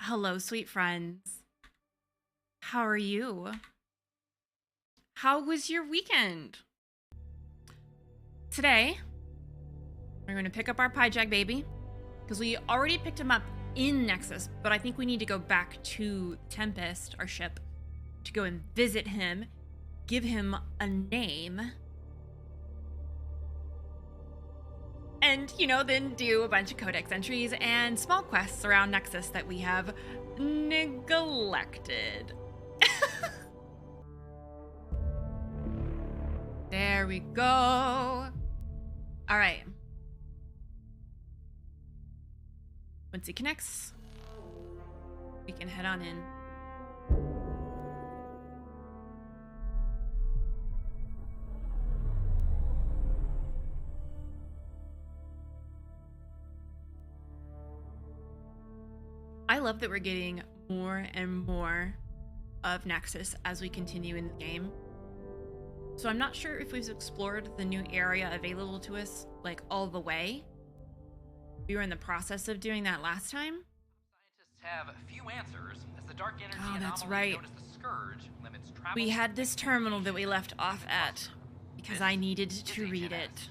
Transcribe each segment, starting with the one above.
Hello, sweet friends. How are you? How was your weekend? Today, we're going to pick up our Pyjak baby because we already picked him up in Nexus, but I think we need to go back to Tempest, our ship, to go and visit him, give him a name, and, then do a bunch of codex entries and small quests around Nexus that we have neglected. There we go. All right. Once he connects, we can head on in. I love that we're getting more and more of Nexus as we continue in the game. So I'm not sure if we've explored the new area available to us, like, all the way. We were in the process of doing that last time. Scientists have few answers, as the dark energy that's anomaly right. known as the Scourge limits travel. We had this terminal that we left off at because I needed to read it.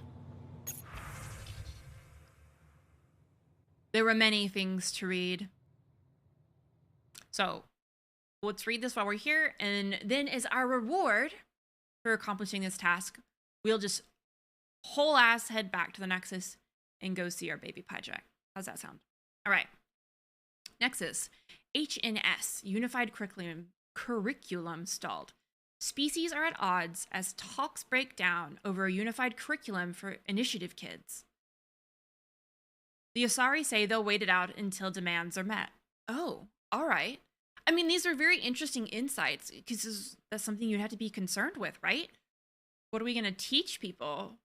There were many things to read. So let's read this while we're here, and then as our reward for accomplishing this task, we'll just whole ass head back to the Nexus and go see our baby Pyjak. How's that sound? All right. Nexus. HNS, Unified Curriculum stalled. Species are at odds as talks break down over a unified curriculum for initiative kids. The Asari say they'll wait it out until demands are met. Oh, all right. I mean, these are very interesting insights because that's something you'd have to be concerned with, right? What are we going to teach people?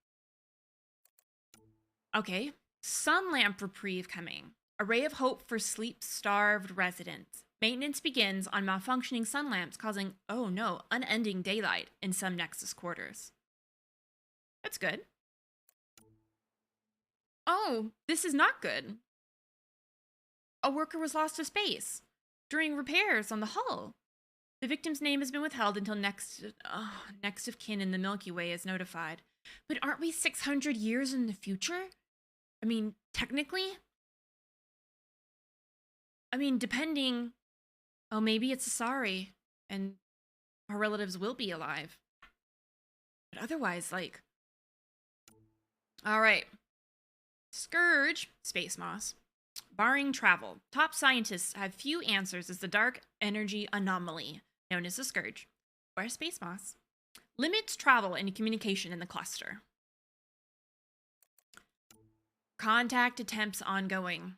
Okay. Sun lamp reprieve coming. A ray of hope for sleep-starved residents. Maintenance begins on malfunctioning sun lamps causing, oh no, unending daylight in some Nexus quarters. That's good. Oh, this is not good. A worker was lost to space during repairs on the hull. The victim's name has been withheld until next of kin in the Milky Way is notified. But aren't we 600 years in the future? I mean, technically? I mean, depending... Oh, maybe it's Asari, and our relatives will be alive. But otherwise, like... Alright. Scourge, space moss. Barring travel, top scientists have few answers as the dark energy anomaly, known as the Scourge, or space moss, limits travel and communication in the cluster. Contact attempts ongoing.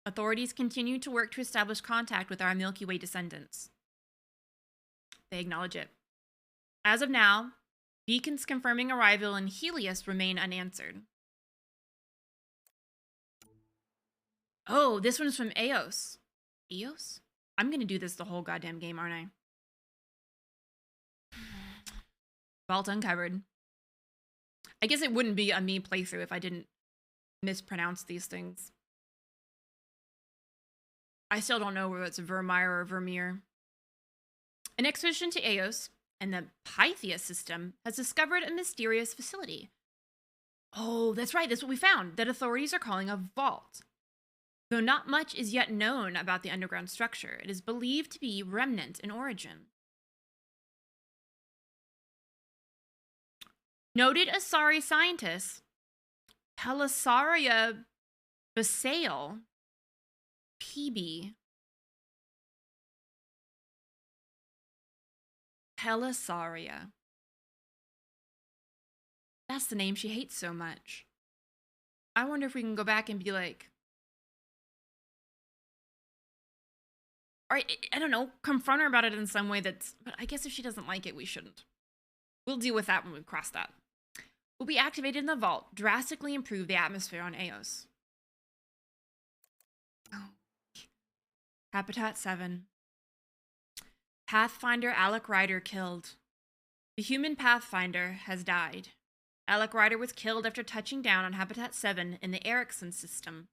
Authorities continue to work to establish contact with our Milky Way descendants. They acknowledge it. As of now, beacons confirming arrival in Helios remain unanswered. Oh, this one's from Eos. Eos? I'm gonna do this the whole goddamn game, aren't I? Vault uncovered. I guess it wouldn't be a me playthrough if I didn't mispronounce these things. I still don't know whether it's Vermeer or Vermeer. An expedition to Eos and the Pythia system has discovered a mysterious facility. Oh, that's right, that's what we found, that authorities are calling a vault. Though not much is yet known about the underground structure, it is believed to be remnant in origin. Noted Asari scientist 𝒂𝒶𝒁 PB. 𝒂𝒶𝒁. That's the name she hates so much. I wonder if we can go back and be like, or I don't know, confront her about it in some way but I guess if she doesn't like it, we shouldn't. We'll deal with that when we cross that. Will be activated in the vault, drastically improve the atmosphere on Eos. Oh. Habitat 7. Pathfinder Sara Ryder killed. The human Pathfinder has died. Sara Ryder was killed after touching down on Habitat 7 in the Erickson system.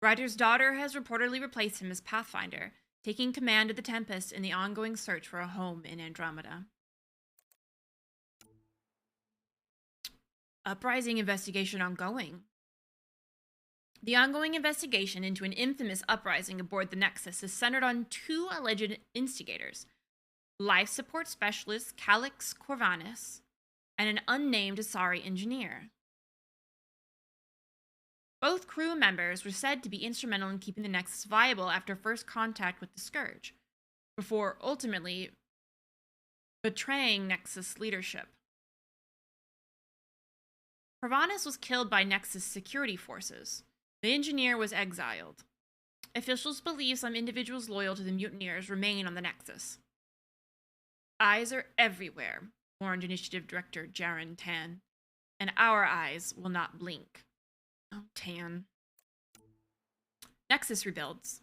Ryder's daughter has reportedly replaced him as Pathfinder, taking command of the Tempest in the ongoing search for a home in Andromeda. Uprising investigation ongoing. The ongoing investigation into an infamous uprising aboard the Nexus is centered on two alleged instigators, life support specialist 𝒂𝒾𝒶 and an unnamed Asari engineer. Both crew members were said to be instrumental in keeping the Nexus viable after first contact with the Scourge, before ultimately betraying Nexus leadership. 𝒂𝒃 was killed by Nexus security forces. The engineer was exiled. Officials believe some individuals loyal to the mutineers remain on the Nexus. Eyes are everywhere, warned Initiative Director Jaren Tan, and our eyes will not blink. Oh, Tan. Nexus rebuilds.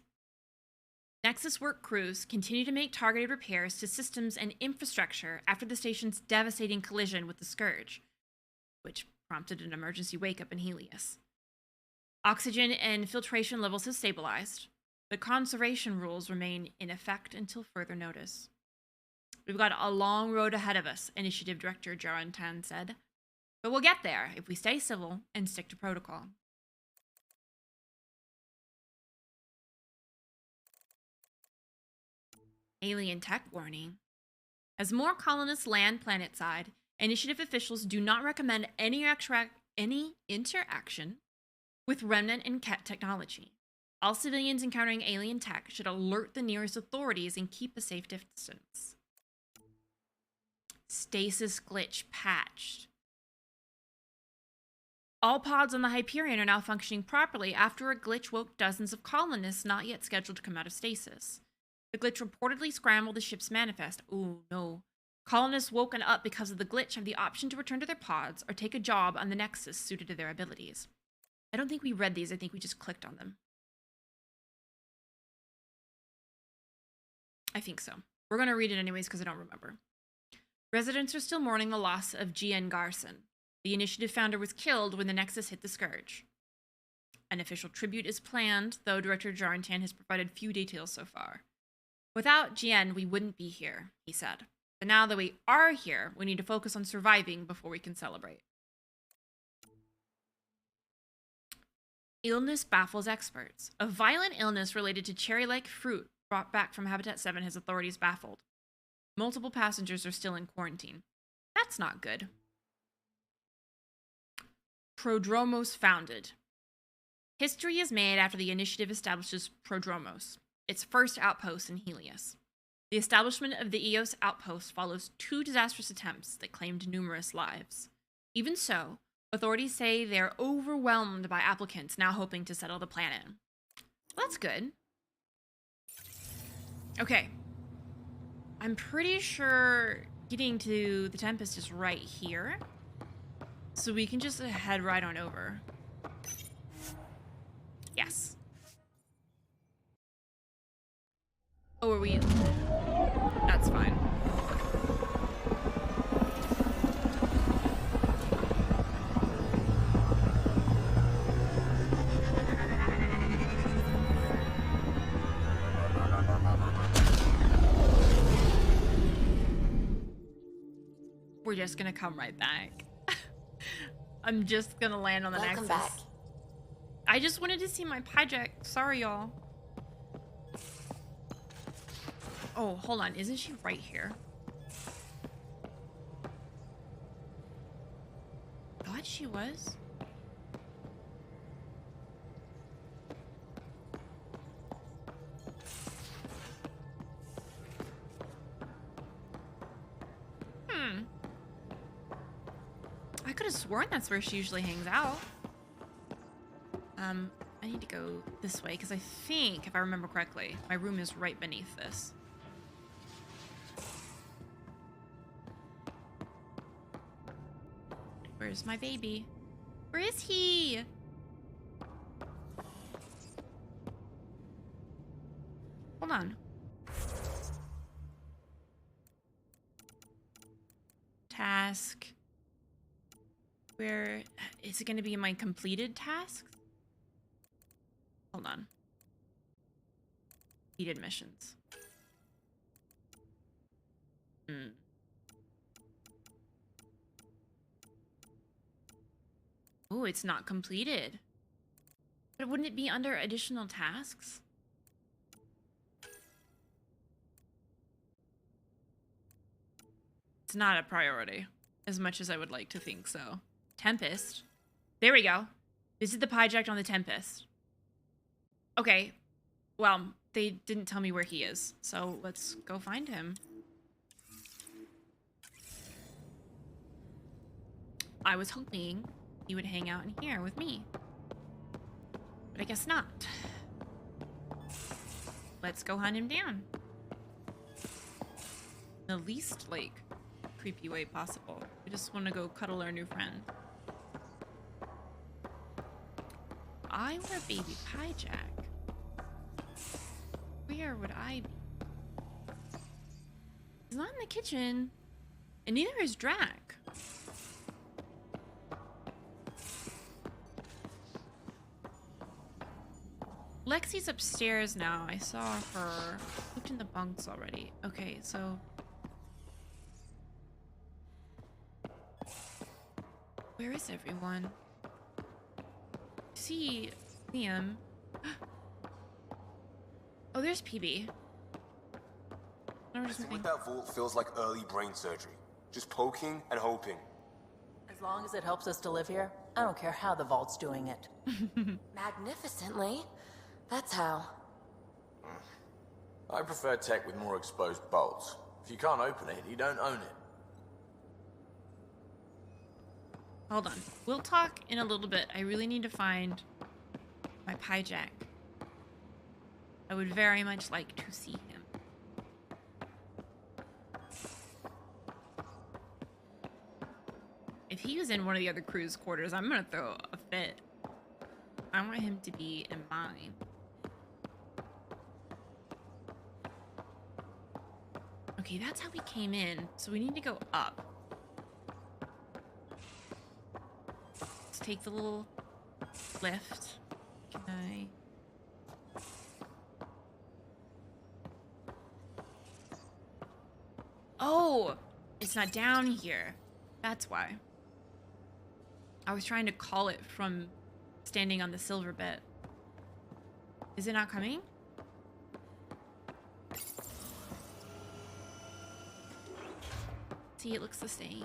Nexus work crews continue to make targeted repairs to systems and infrastructure after the station's devastating collision with the Scourge, which prompted an emergency wake-up in Helios. Oxygen and filtration levels have stabilized, but conservation rules remain in effect until further notice. We've got a long road ahead of us, Initiative Director Jaren Tan said. But we'll get there if we stay civil and stick to protocol. Alien tech warning. As more colonists land planetside, Initiative officials do not recommend any interaction with remnant and ket technology. All civilians encountering alien tech should alert the nearest authorities and keep a safe distance. Stasis glitch patched. All pods on the Hyperion are now functioning properly after a glitch woke dozens of colonists not yet scheduled to come out of stasis. The glitch reportedly scrambled the ship's manifest. Oh no. Colonists woken up because of the glitch have the option to return to their pods or take a job on the Nexus suited to their abilities. I don't think we read these, I think we just clicked on them. I think so. We're going to read it anyways because I don't remember. Residents are still mourning the loss of G.N. Garson. The Initiative founder was killed when the Nexus hit the Scourge. An official tribute is planned, though Director Jaren Tan has provided few details so far. Without G.N., we wouldn't be here, he said. But now that we are here, we need to focus on surviving before we can celebrate. Illness baffles experts. A violent illness related to cherry-like fruit brought back from Habitat 7 has authorities baffled. Multiple passengers are still in quarantine. That's not good. Prodromos founded. History is made after the Initiative establishes Prodromos, its first outpost in Helios. The establishment of the EOS outpost follows two disastrous attempts that claimed numerous lives. Even so, authorities say they are overwhelmed by applicants now hoping to settle the planet. Well, that's good. Okay. I'm pretty sure getting to the Tempest is right here. So we can just head right on over. Yes. Oh, are we? That's fine. We're just gonna come right back. I'm just gonna land on the Nexus. Welcome back. I just wanted to see my 𝒃𝒾𝒶. Sorry, y'all. Oh, hold on. Isn't she right here? Thought she was. I could have sworn that's where she usually hangs out. I need to go this way because I think, if I remember correctly, my room is right beneath this. Where's my baby? Where is he? Hold on. Task. Where is it going to be in my completed tasks? Hold on. Heated missions. Oh, it's not completed. But wouldn't it be under additional tasks? It's not a priority, as much as I would like to think so. Tempest. There we go. Visit the Pyjak on the Tempest. Okay. Well, they didn't tell me where he is, so let's go find him. I was hoping he would hang out in here with me. But I guess not. Let's go hunt him down. The least, like, creepy way possible. I just want to go cuddle our new friend. If I were a baby Pyjak, where would I be? He's not in the kitchen, and neither is Drac. Lexi's upstairs now. I saw her. Looked in the bunks already. Okay, so where is everyone? See Liam. Oh, there's PB. Messing with that vault feels like early brain surgery. Just poking and hoping. As long as it helps us to live here, I don't care how the vault's doing it. Magnificently. That's how. I prefer tech with more exposed bolts. If you can't open it, you don't own it. Hold on. We'll talk in a little bit. I really need to find my Pyjak. I would very much like to see him. If he was in one of the other crew's quarters, I'm gonna throw a fit. I want him to be in mine. Okay, that's how we came in. So we need to go up. Let's take the little lift. Can I? Oh, it's not down here. That's why. I was trying to call it from standing on the silver bit. Is it not coming? See, it looks the same.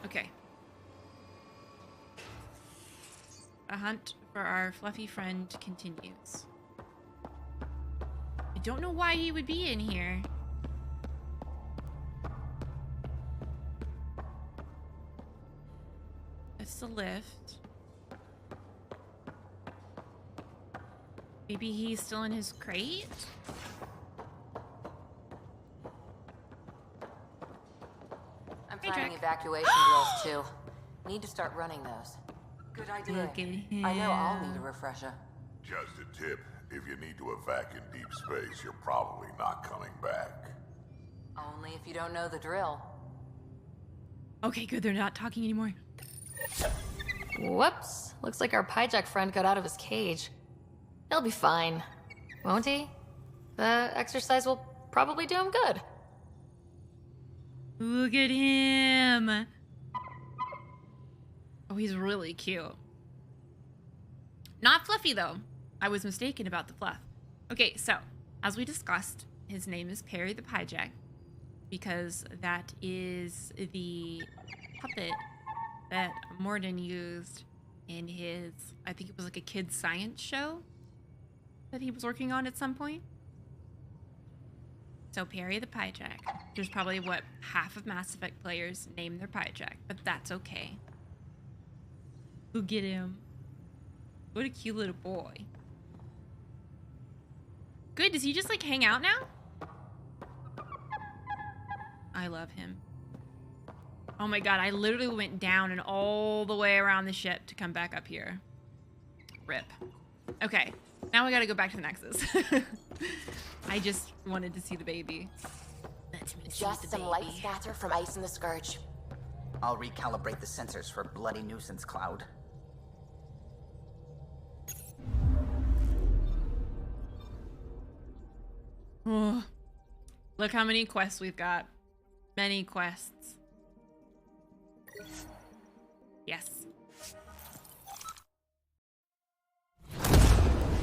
Okay. A hunt for our fluffy friend continues. I don't know why he would be in here. That's the lift. Maybe he's still in his crate? I'm Hey, planning Jack. evacuation drills too. Need to start running those. Good idea. Look at him. I know I'll need a refresher. Just a tip, if you need to evac in deep space, you're probably not coming back. Only if you don't know the drill. Okay, good. They're not talking anymore. Whoops. Looks like our Pyjak friend got out of his cage. He'll be fine, won't he? The exercise will probably do him good. Look at him. Oh, he's really cute. Not fluffy, though. I was mistaken about the fluff. Okay, so, as we discussed, his name is Perry the Pyjak, because that is the puppet that Morden used in his, I think it was like a kid's science show that he was working on at some point. So Perry the Pyjak. There's probably, what, half of Mass Effect players name their Pyjak, but that's okay. Look at him. What a cute little boy. Good, does he just like hang out now? I love him. Oh my god, I literally went down and all the way around the ship to come back up here. Rip. Okay, now we gotta go back to the Nexus. I just wanted to see the baby. Let me see Just the some baby. light scatter from ice in the Scourge. I'll recalibrate the sensors for bloody nuisance cloud. Oh, look how many quests we've got. Many quests. Yes.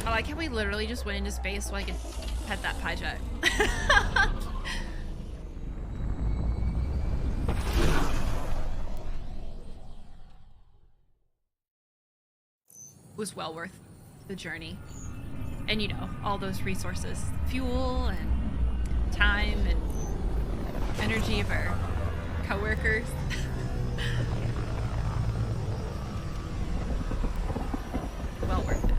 I like how we literally just went into space so I could pet that pyjak. Was well worth the journey. And you know, all those resources. Fuel and time and energy of our coworkers. Well worth it.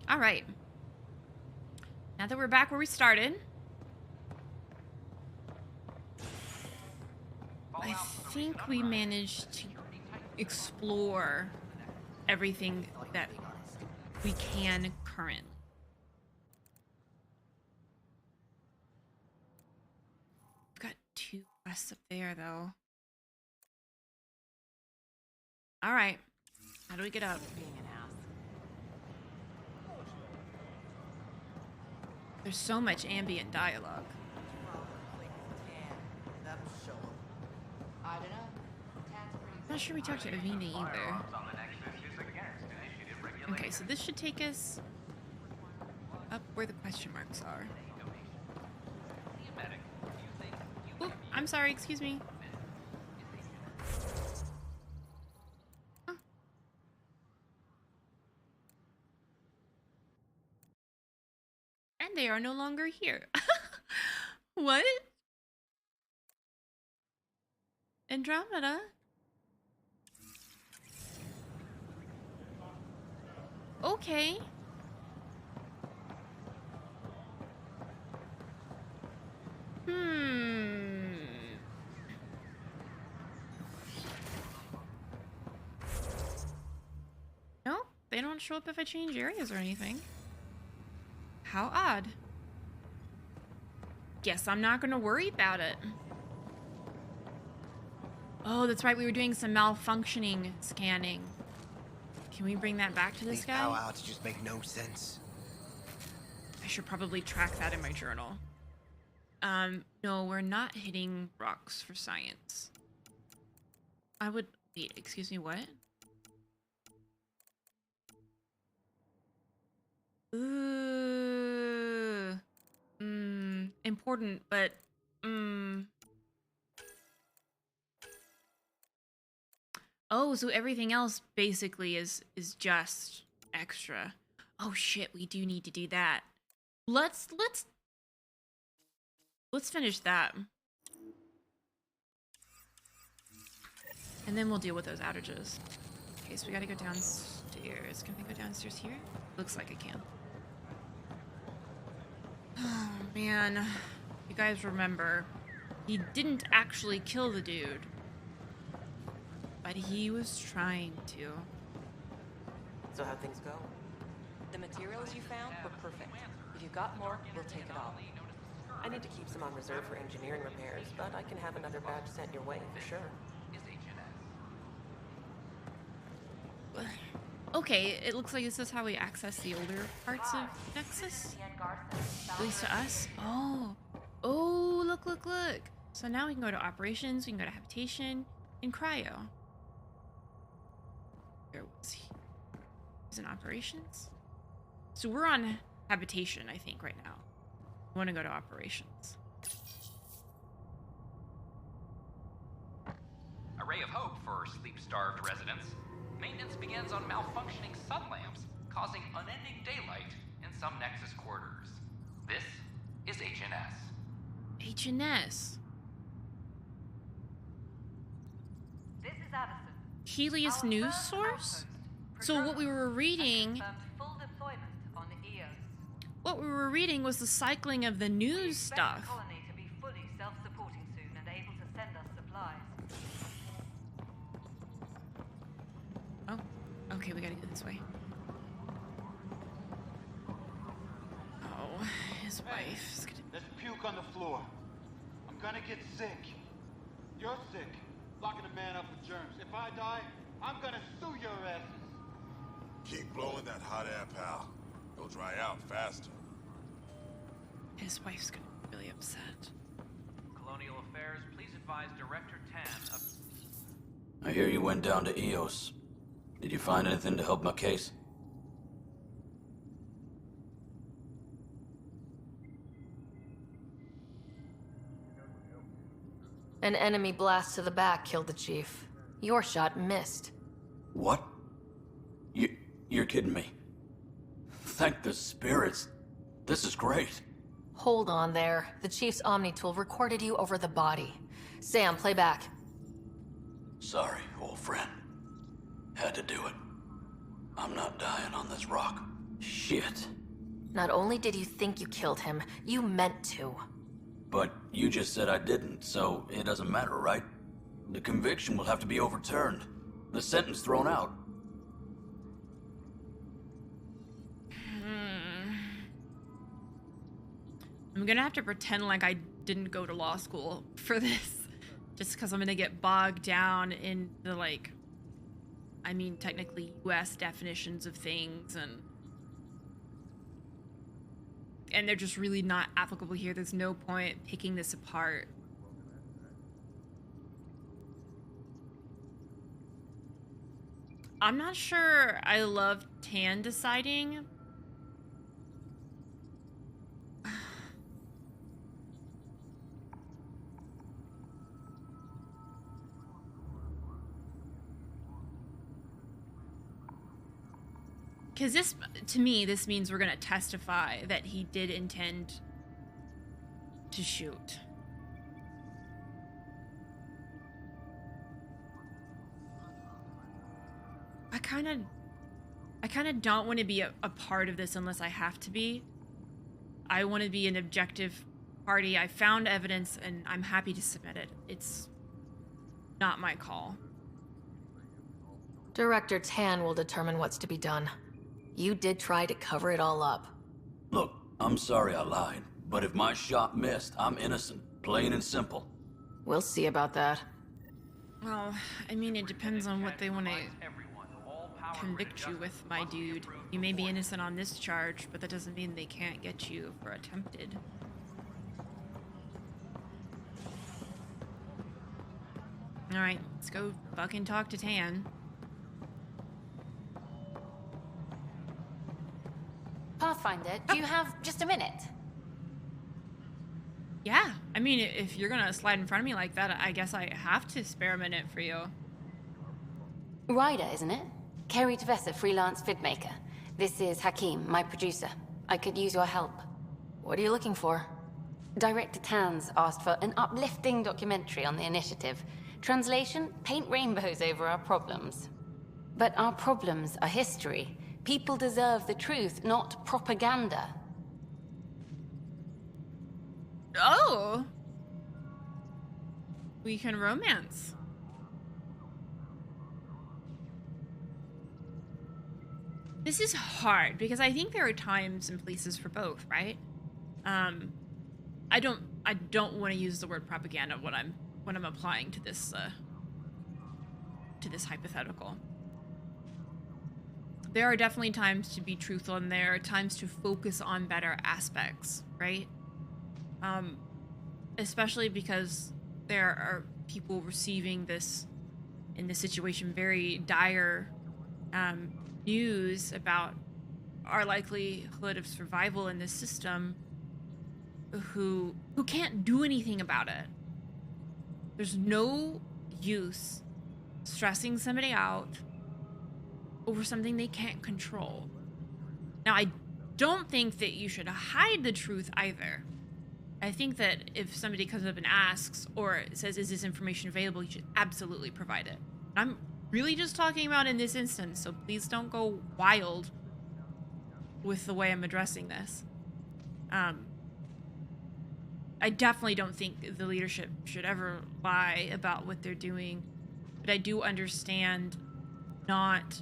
All right. Now that we're back where we started, I think we managed to explore everything that we can currently. We've got 2 quests up there, though. All right. How do we get up? There's so much ambient dialogue. I'm not sure we talked to Avina either. Okay, so this should take us up where the question marks are. Oop, I'm sorry, excuse me. Huh. And they are no longer here. What? Andromeda? Okay. No, they don't show up if I change areas or anything. How odd. Guess I'm not gonna worry about it. Oh, that's right, we were doing some malfunctioning scanning. Can we bring that back to this guy? Power outages make no sense. I should probably track that in my journal. No, we're not hitting rocks for science. I would... Wait, excuse me, what? Ooh. Important, but... Oh, so everything else basically is just extra. Oh shit, we do need to do that. Let's finish that. And then we'll deal with those outages. Okay, so we gotta go downstairs. Can I go downstairs here? Looks like I can. Oh man. You guys remember, he didn't actually kill the dude. But he was trying to. So how'd things go? The materials you found were perfect. If you've got more, we'll take it all. I need to keep some on reserve for engineering repairs, but I can have another batch sent your way for sure. Okay, it looks like this is how we access the older parts of Nexus. At least to us. Oh, look. So now we can go to operations, we can go to habitation, and cryo. Where was he? He's in operations? So we're on habitation, I think, right now. I want to go to operations. A ray of hope for sleep-starved residents. Maintenance begins on malfunctioning sun lamps, causing unending daylight in some Nexus quarters. This is HNS. HNS. This is Addison. Helios news source? So what we were reading... Full deployment on EOS. What we were reading was the cycling of the news stuff. The colony to be fully self-supporting soon and able to send us supplies. Oh, okay, we gotta go this way. Oh, his wife is gonna... There's puke on the floor. I'm gonna get sick. You're sick. Locking a man up with germs. If I die, I'm gonna sue your asses. Keep Keep blowing that hot air, pal. It'll dry out faster. His wife's gonna be really upset. Colonial Affairs, please advise Director Tan of... I hear you went down to EOS. Did you find anything to help my case? An enemy blast to the back killed the chief. Your shot missed. What? You're kidding me. Thank the spirits. This is great. Hold on there. The chief's Omni tool recorded you over the body. Sam, play back. Sorry, old friend. Had to do it. I'm not dying on this rock. Shit. Not only did you think you killed him, you meant to. But you just said I didn't, so it doesn't matter, right? The conviction will have to be overturned. The sentence thrown out. I'm gonna have to pretend like I didn't go to law school for this. Just because I'm gonna get bogged down in the, like, I mean, technically US definitions of things, and they're just really not applicable here. There's no point picking this apart. I'm not sure I love Tan deciding. Because this, to me, this means we're going to testify that he did intend to shoot. I kind of don't want to be a part of this unless I have to be. I want to be an objective party. I found evidence and I'm happy to submit it. It's not my call. Director Tan will determine what's to be done. You did try to cover it all up. Look, I'm sorry I lied, but if my shot missed, I'm innocent. Plain and simple. We'll see about that. Well, I mean, it depends on what they want to convict you with, my dude. You may be innocent on this charge, but that doesn't mean they can't get you for attempted. Alright, let's go fucking talk to Tan. Pathfinder, do you have just a minute? Yeah, I mean, if you're gonna slide in front of me like that, I guess I have to spare a minute for you. Ryder, isn't it? 𝒂𝒹𝒾𝒶, freelance vidmaker. This is Hakim, my producer. I could use your help. What are you looking for? Director Tan's asked for an uplifting documentary on the initiative. Translation, paint rainbows over our problems. But our problems are history. People deserve the truth, not propaganda. Oh! We can romance. This is hard because I think there are times and places for both, right? I don't want to use the word propaganda when I'm applying to this hypothetical. There are definitely times to be truthful, and there are times to focus on better aspects, right? Especially because there are people receiving this, in this situation, very dire news about our likelihood of survival in this system who can't do anything about it. There's no use stressing somebody out over something they can't control. Now, I don't think that you should hide the truth either. I think that if somebody comes up and asks or says, is this information available, you should absolutely provide it. I'm really just talking about in this instance, so please don't go wild with the way I'm addressing this. I definitely don't think the leadership should ever lie about what they're doing, but I do understand not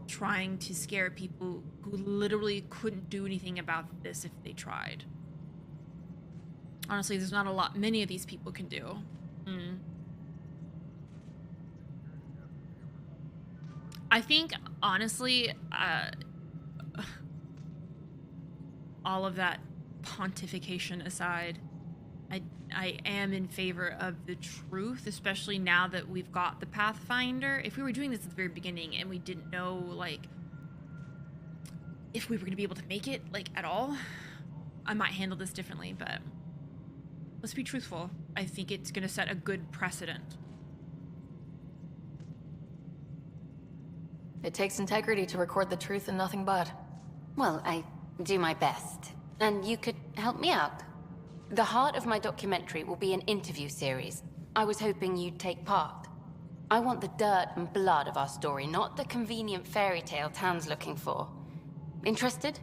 trying to scare people who literally couldn't do anything about this if they tried. Honestly, there's not many of these people can do. I think, honestly, all of that pontification aside, I am in favor of the truth, especially now that we've got the Pathfinder. If we were doing this at the very beginning and we didn't know, like, if we were going to be able to make it, like, at all, I might handle this differently, but let's be truthful. I think it's going to set a good precedent. It takes integrity to record the truth and nothing but. Well, I do my best. And you could help me out. The heart of my documentary will be an interview series. I was hoping you'd take part. I want the dirt and blood of our story, not the convenient fairy tale Tan's looking for. Interested?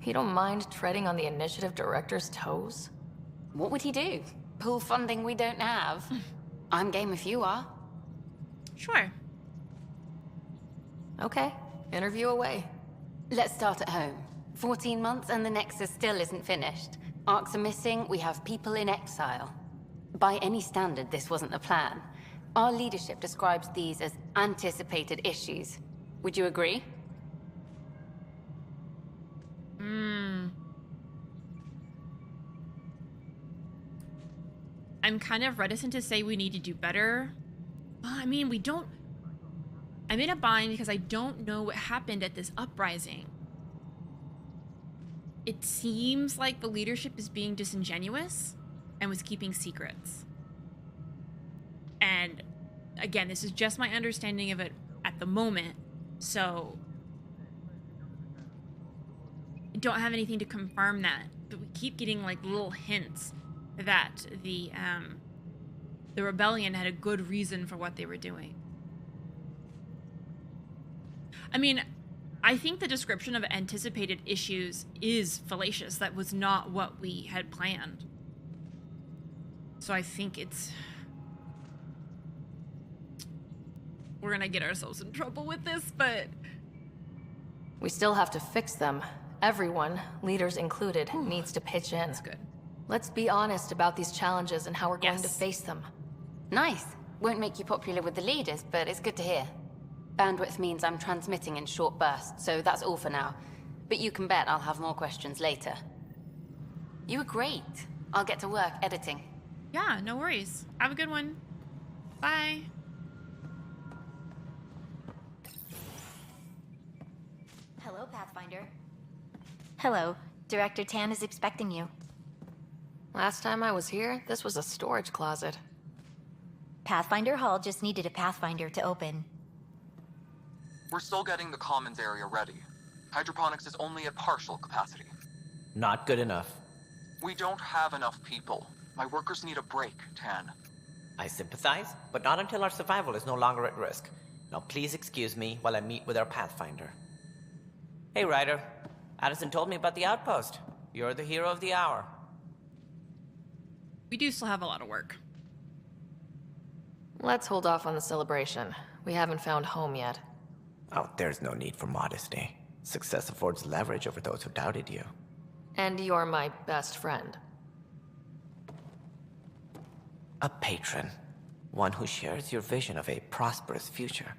You don't mind treading on the initiative director's toes? What would he do? Pull funding we don't have? I'm game if you are. Sure. Okay, interview away. Let's start at home. 14 months and the Nexus still isn't finished. Arcs are missing, we have people in exile. By any standard, this wasn't the plan. Our leadership describes these as anticipated issues. Would you agree? I'm kind of reticent to say we need to do better. Well, I mean, we don't... I'm in a bind because I don't know what happened at this uprising. It seems like the leadership is being disingenuous and was keeping secrets. And again, this is just my understanding of it at the moment, so I don't have anything to confirm that. But we keep getting like little hints that the rebellion had a good reason for what they were doing. I mean, I think the description of anticipated issues is fallacious. That was not what we had planned. So I think we're gonna get ourselves in trouble with this, but... We still have to fix them. Everyone, leaders included, needs to pitch in. That's good. Let's be honest about these challenges and how we're going to face them. Nice. Won't make you popular with the leaders, but it's good to hear. Bandwidth means I'm transmitting in short bursts, so that's all for now. But you can bet I'll have more questions later. You were great. I'll get to work editing. Yeah, no worries. Have a good one. Bye. Hello, Pathfinder. Hello. Director Tan is expecting you. Last time I was here, this was a storage closet. Pathfinder Hall just needed a Pathfinder to open. We're still getting the commons area ready. Hydroponics is only at partial capacity. Not good enough. We don't have enough people. My workers need a break, Tan. I sympathize, but not until our survival is no longer at risk. Now please excuse me while I meet with our Pathfinder. Hey, Ryder. Addison told me about the outpost. You're the hero of the hour. We do still have a lot of work. Let's hold off on the celebration. We haven't found home yet. Oh, there's no need for modesty. Success affords leverage over those who doubted you. And you're my best friend. A patron. One who shares your vision of a prosperous future.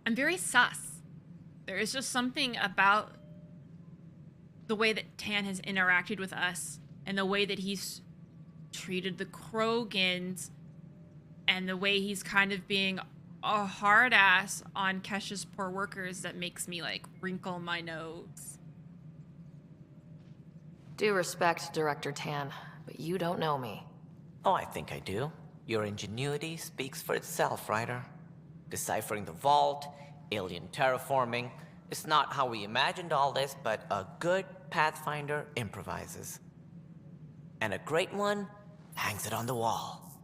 I'm very sus. There is just something about the way that Tan has interacted with us and the way that he's treated the Krogans and the way he's kind of being a hard ass on Kesha's poor workers that makes me like wrinkle my nose. Due respect, Director Tan, but you don't know me. Oh, I think I do. Your ingenuity speaks for itself, Ryder. Deciphering the vault, alien terraforming. It's not how we imagined all this, but a good Pathfinder improvises. And a great one hangs it on the wall.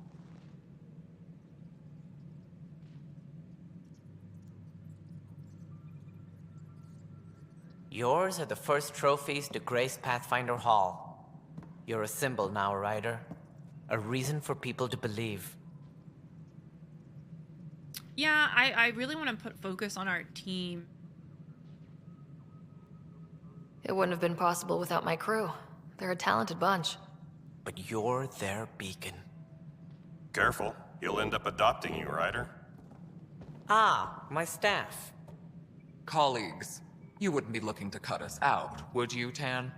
Yours are the first trophies to grace Pathfinder Hall. You're a symbol now, Ryder. A reason for people to believe. Yeah, I really want to put focus on our team It wouldn't have been possible without my crew. They're a talented bunch. But you're their beacon. Careful. He'll end up adopting you, Ryder. Ah, my staff. Colleagues, you wouldn't be looking to cut us out, would you, Tan?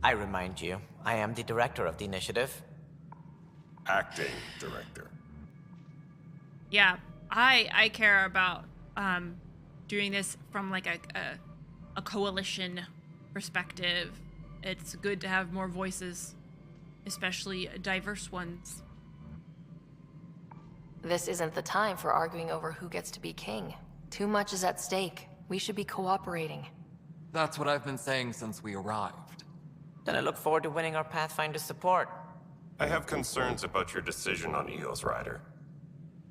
I remind you, I am the director of the initiative. Acting director. Yeah, I care about doing this from like a coalition perspective. It's good to have more voices, especially diverse ones. This isn't the time for arguing over who gets to be king. Too much is at stake. We should be cooperating. That's what I've been saying since we arrived. Then I look forward to winning our Pathfinder support. I have concerns about your decision on EOS, Ryder.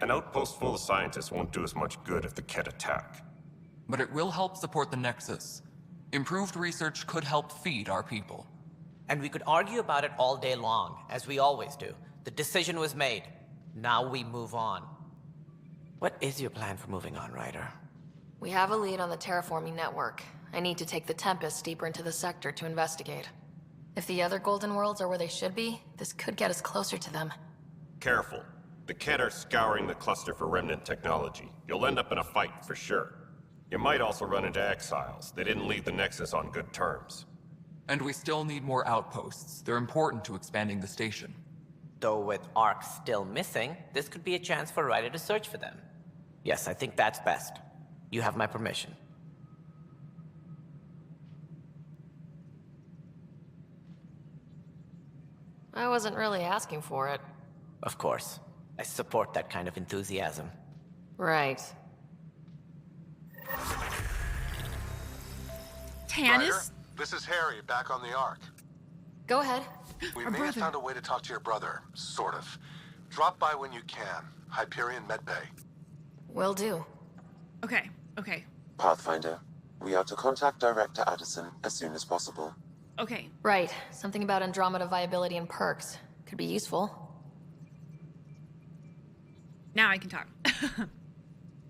An outpost full of scientists won't do us much good if the Ket attack. But it will help support the Nexus. Improved research could help feed our people. And we could argue about it all day long, as we always do. The decision was made. Now we move on. What is your plan for moving on, Ryder? We have a lead on the terraforming network. I need to take the Tempest deeper into the sector to investigate. If the other Golden Worlds are where they should be, this could get us closer to them. Careful. The Ket are scouring the cluster for remnant technology. You'll end up in a fight, for sure. You might also run into exiles. They didn't leave the Nexus on good terms. And we still need more outposts. They're important to expanding the station. Though with Ark still missing, this could be a chance for Ryder to search for them. Yes, I think that's best. You have my permission. I wasn't really asking for it. Of course. I support that kind of enthusiasm. Right. Tannis? Ryder, this is Harry, back on the Ark. Go ahead. We may have found a way to talk to your brother, sort of. Drop by when you can. Hyperion Medbay. Will do. Okay, okay. Pathfinder, we are to contact Director Addison as soon as possible. Okay. Right. Something about Andromeda viability and perks. Could be useful. Now I can talk.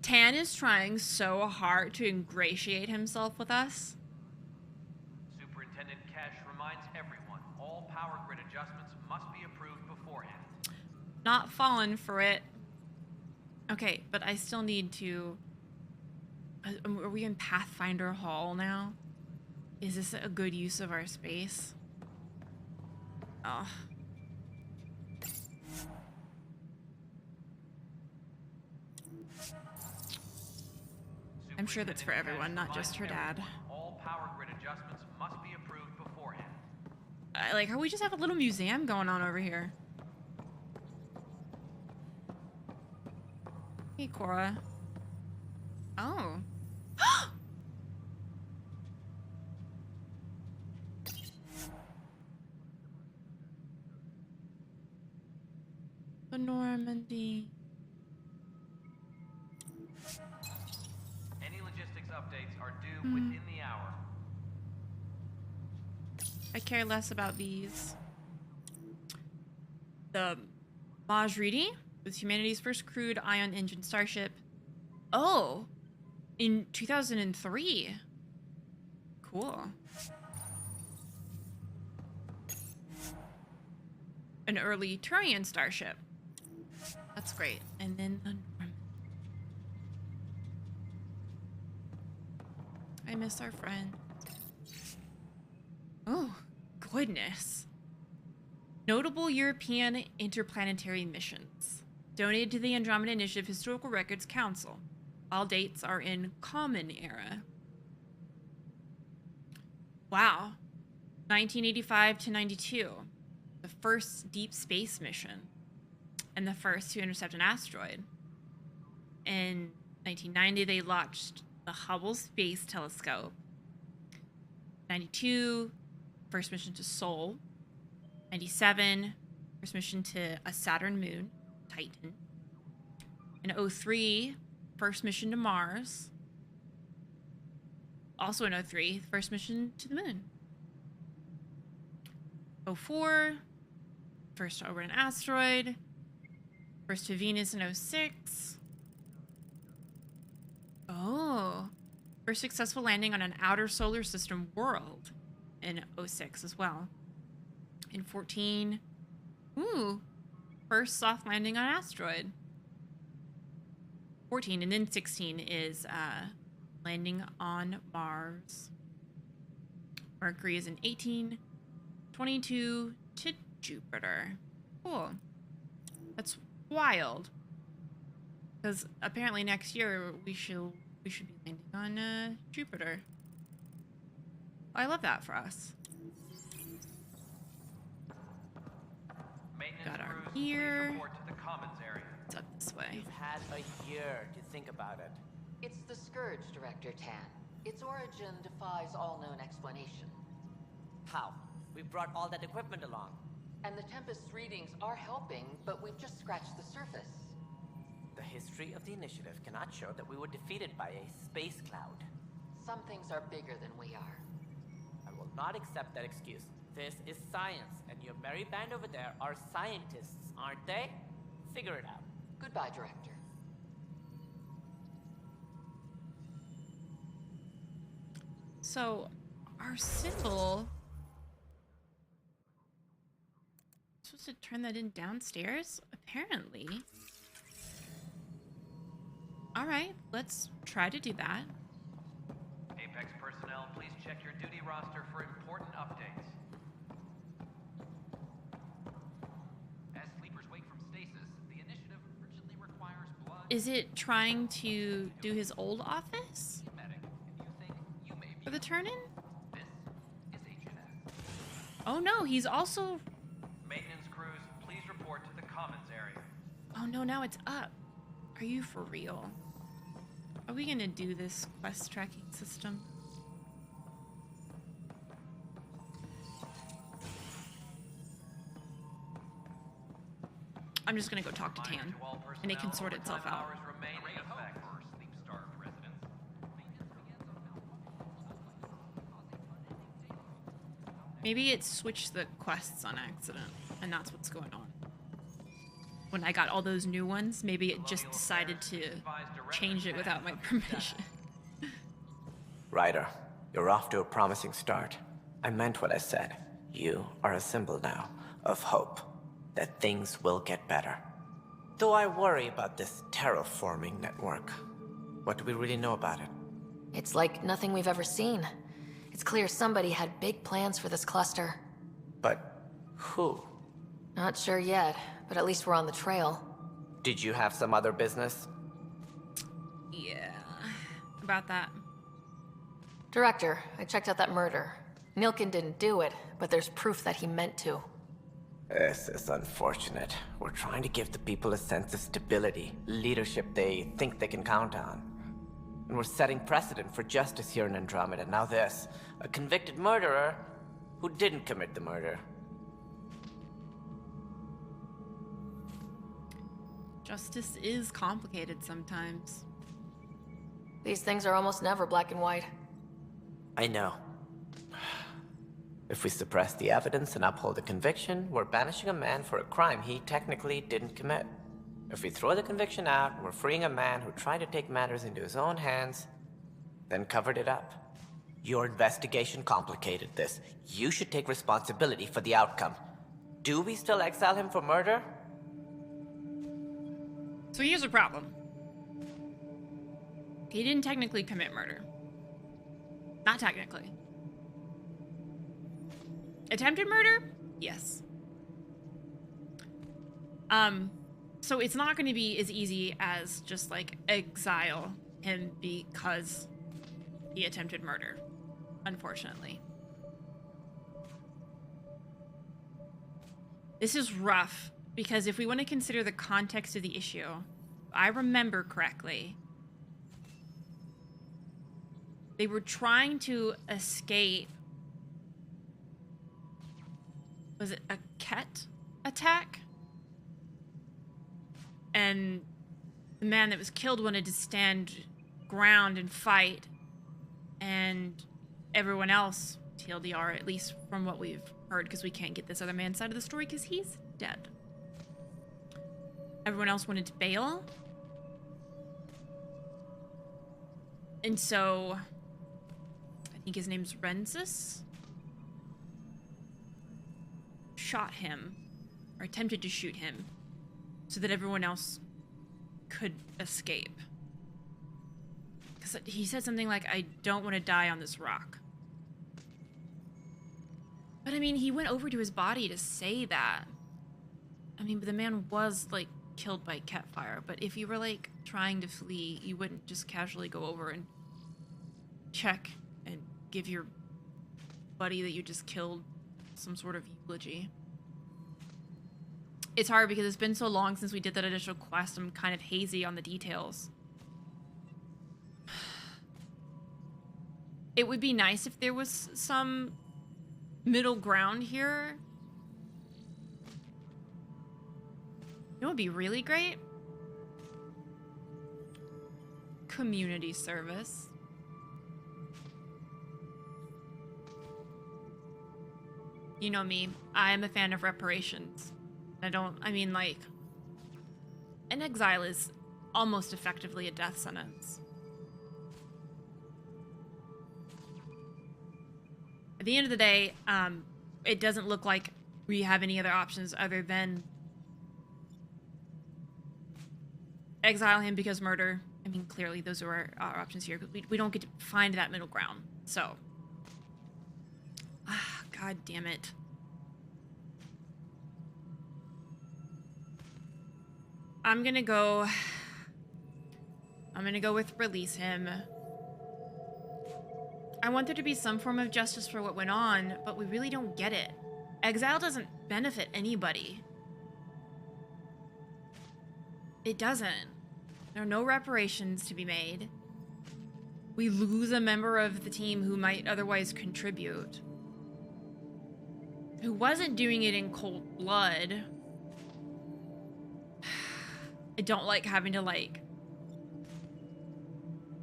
Tan is trying so hard to ingratiate himself with us. Superintendent Kesh reminds everyone all power grid adjustments must be approved beforehand. Not falling for it. Okay, but I still need to... Are we in Pathfinder Hall now? Is this a good use of our space? Oh. I'm sure that's for everyone, not just her dad. All power grid adjustments must be approved beforehand. I like how we just have a little museum going on over here. Hey, Cora. Oh. The Normandy. Any logistics updates are due within the hour. I care less about these. The Majridi was humanity's first crewed ion engine starship. Oh, in 2003. Cool. An early Turian starship. That's great. And then the I miss our friend. Oh, goodness. Notable European interplanetary missions. Donated to the Andromeda Initiative Historical Records Council. All dates are in Common Era. Wow. 1985 to 92. The first deep space mission. And the first to intercept an asteroid. In 1990, they launched the Hubble Space Telescope. 92, first mission to Sol. 97, first mission to a Saturn moon, Titan. In 03, first mission to Mars. Also in 03, first mission to the moon. 04, first to orbit an asteroid. First to Venus in 06. Oh. First successful landing on an outer solar system world in 06 as well. In 14, first soft landing on asteroid. 14, and then 16 is landing on Mars. Mercury is in 18, 22 to Jupiter. Cool. That's wild. Because apparently next year we should be landing on Jupiter. I love that for us. Got our gear. It's up this way. You've had a year to think about it. It's the Scourge, Director Tan. Its origin defies all known explanation. How? We brought all that equipment along. And the Tempest's readings are helping, but we've just scratched the surface. The history of the initiative cannot show that we were defeated by a space cloud. Some things are bigger than we are. I will not accept that excuse. This is science, and your merry band over there are scientists, aren't they? Figure it out. Goodbye, Director. So, our symbol... supposed to turn that in downstairs? Apparently. Alright, let's try to do that. Apex personnel, please check your duty roster for important updates. As sleepers wake from stasis, the initiative urgently requires blood. Is it trying to do his old office? For the turn-in? Oh no, he's also... Maintenance crews, please report to the commons area. Oh no, now it's up. Are you for real? Are we gonna do this quest tracking system? I'm just gonna go talk to Tan, and it can sort itself out. Maybe it switched the quests on accident, and that's what's going on. When I got all those new ones, maybe it just decided to change it without my permission. Ryder, you're off to a promising start. I meant what I said. You are a symbol now of hope, that things will get better. Though I worry about this terraforming network. What do we really know about it? It's like nothing we've ever seen. It's clear somebody had big plans for this cluster. But who? Not sure yet, but at least we're on the trail. Did you have some other business? Yeah, about that. Director, I checked out that murder. Nilkin didn't do it, but there's proof that he meant to. This is unfortunate. We're trying to give the people a sense of stability, leadership they think they can count on. And we're setting precedent for justice here in Andromeda. Now this, a convicted murderer who didn't commit the murder. Justice is complicated sometimes. These things are almost never black and white. I know. If we suppress the evidence and uphold the conviction, we're banishing a man for a crime he technically didn't commit. If we throw the conviction out, we're freeing a man who tried to take matters into his own hands, then covered it up. Your investigation complicated this. You should take responsibility for the outcome. Do we still exile him for murder? So here's the problem. He didn't technically commit murder. Not technically. Attempted murder? Yes. So it's not going to be as easy as just, like, exile him because he attempted murder, unfortunately. This is rough, because if we want to consider the context of the issue, if I remember correctly, they were trying to escape... Was it a ket attack? And the man that was killed wanted to stand ground and fight. And everyone else, TLDR, at least from what we've heard, because we can't get this other man's side of the story because he's dead. Everyone else wanted to bail. And so, I think his name's Rensis. shot him, or attempted to shoot him, so that everyone else could escape. Because he said something like, I don't want to die on this rock. But I mean, he went over to his body to say that. I mean, but the man was, like, killed by cat fire. But if you were, like, trying to flee, you wouldn't just casually go over and check and give your buddy that you just killed some sort of eulogy. It's hard because it's been so long since we did that additional quest. I'm kind of hazy on the details. It would be nice if there was some middle ground here. It would be really great. Community service. You know me, I am a fan of reparations. I mean, like, an exile is almost effectively a death sentence. At the end of the day, it doesn't look like we have any other options other than exile him because murder. I mean, clearly those are our options here, but we don't get to find that middle ground. So, God damn it. I'm gonna go with release him. I want there to be some form of justice for what went on, but we really don't get it. Exile doesn't benefit anybody. It doesn't. There are no reparations to be made. We lose a member of the team who might otherwise contribute. Who wasn't doing it in cold blood. I don't like having to, like,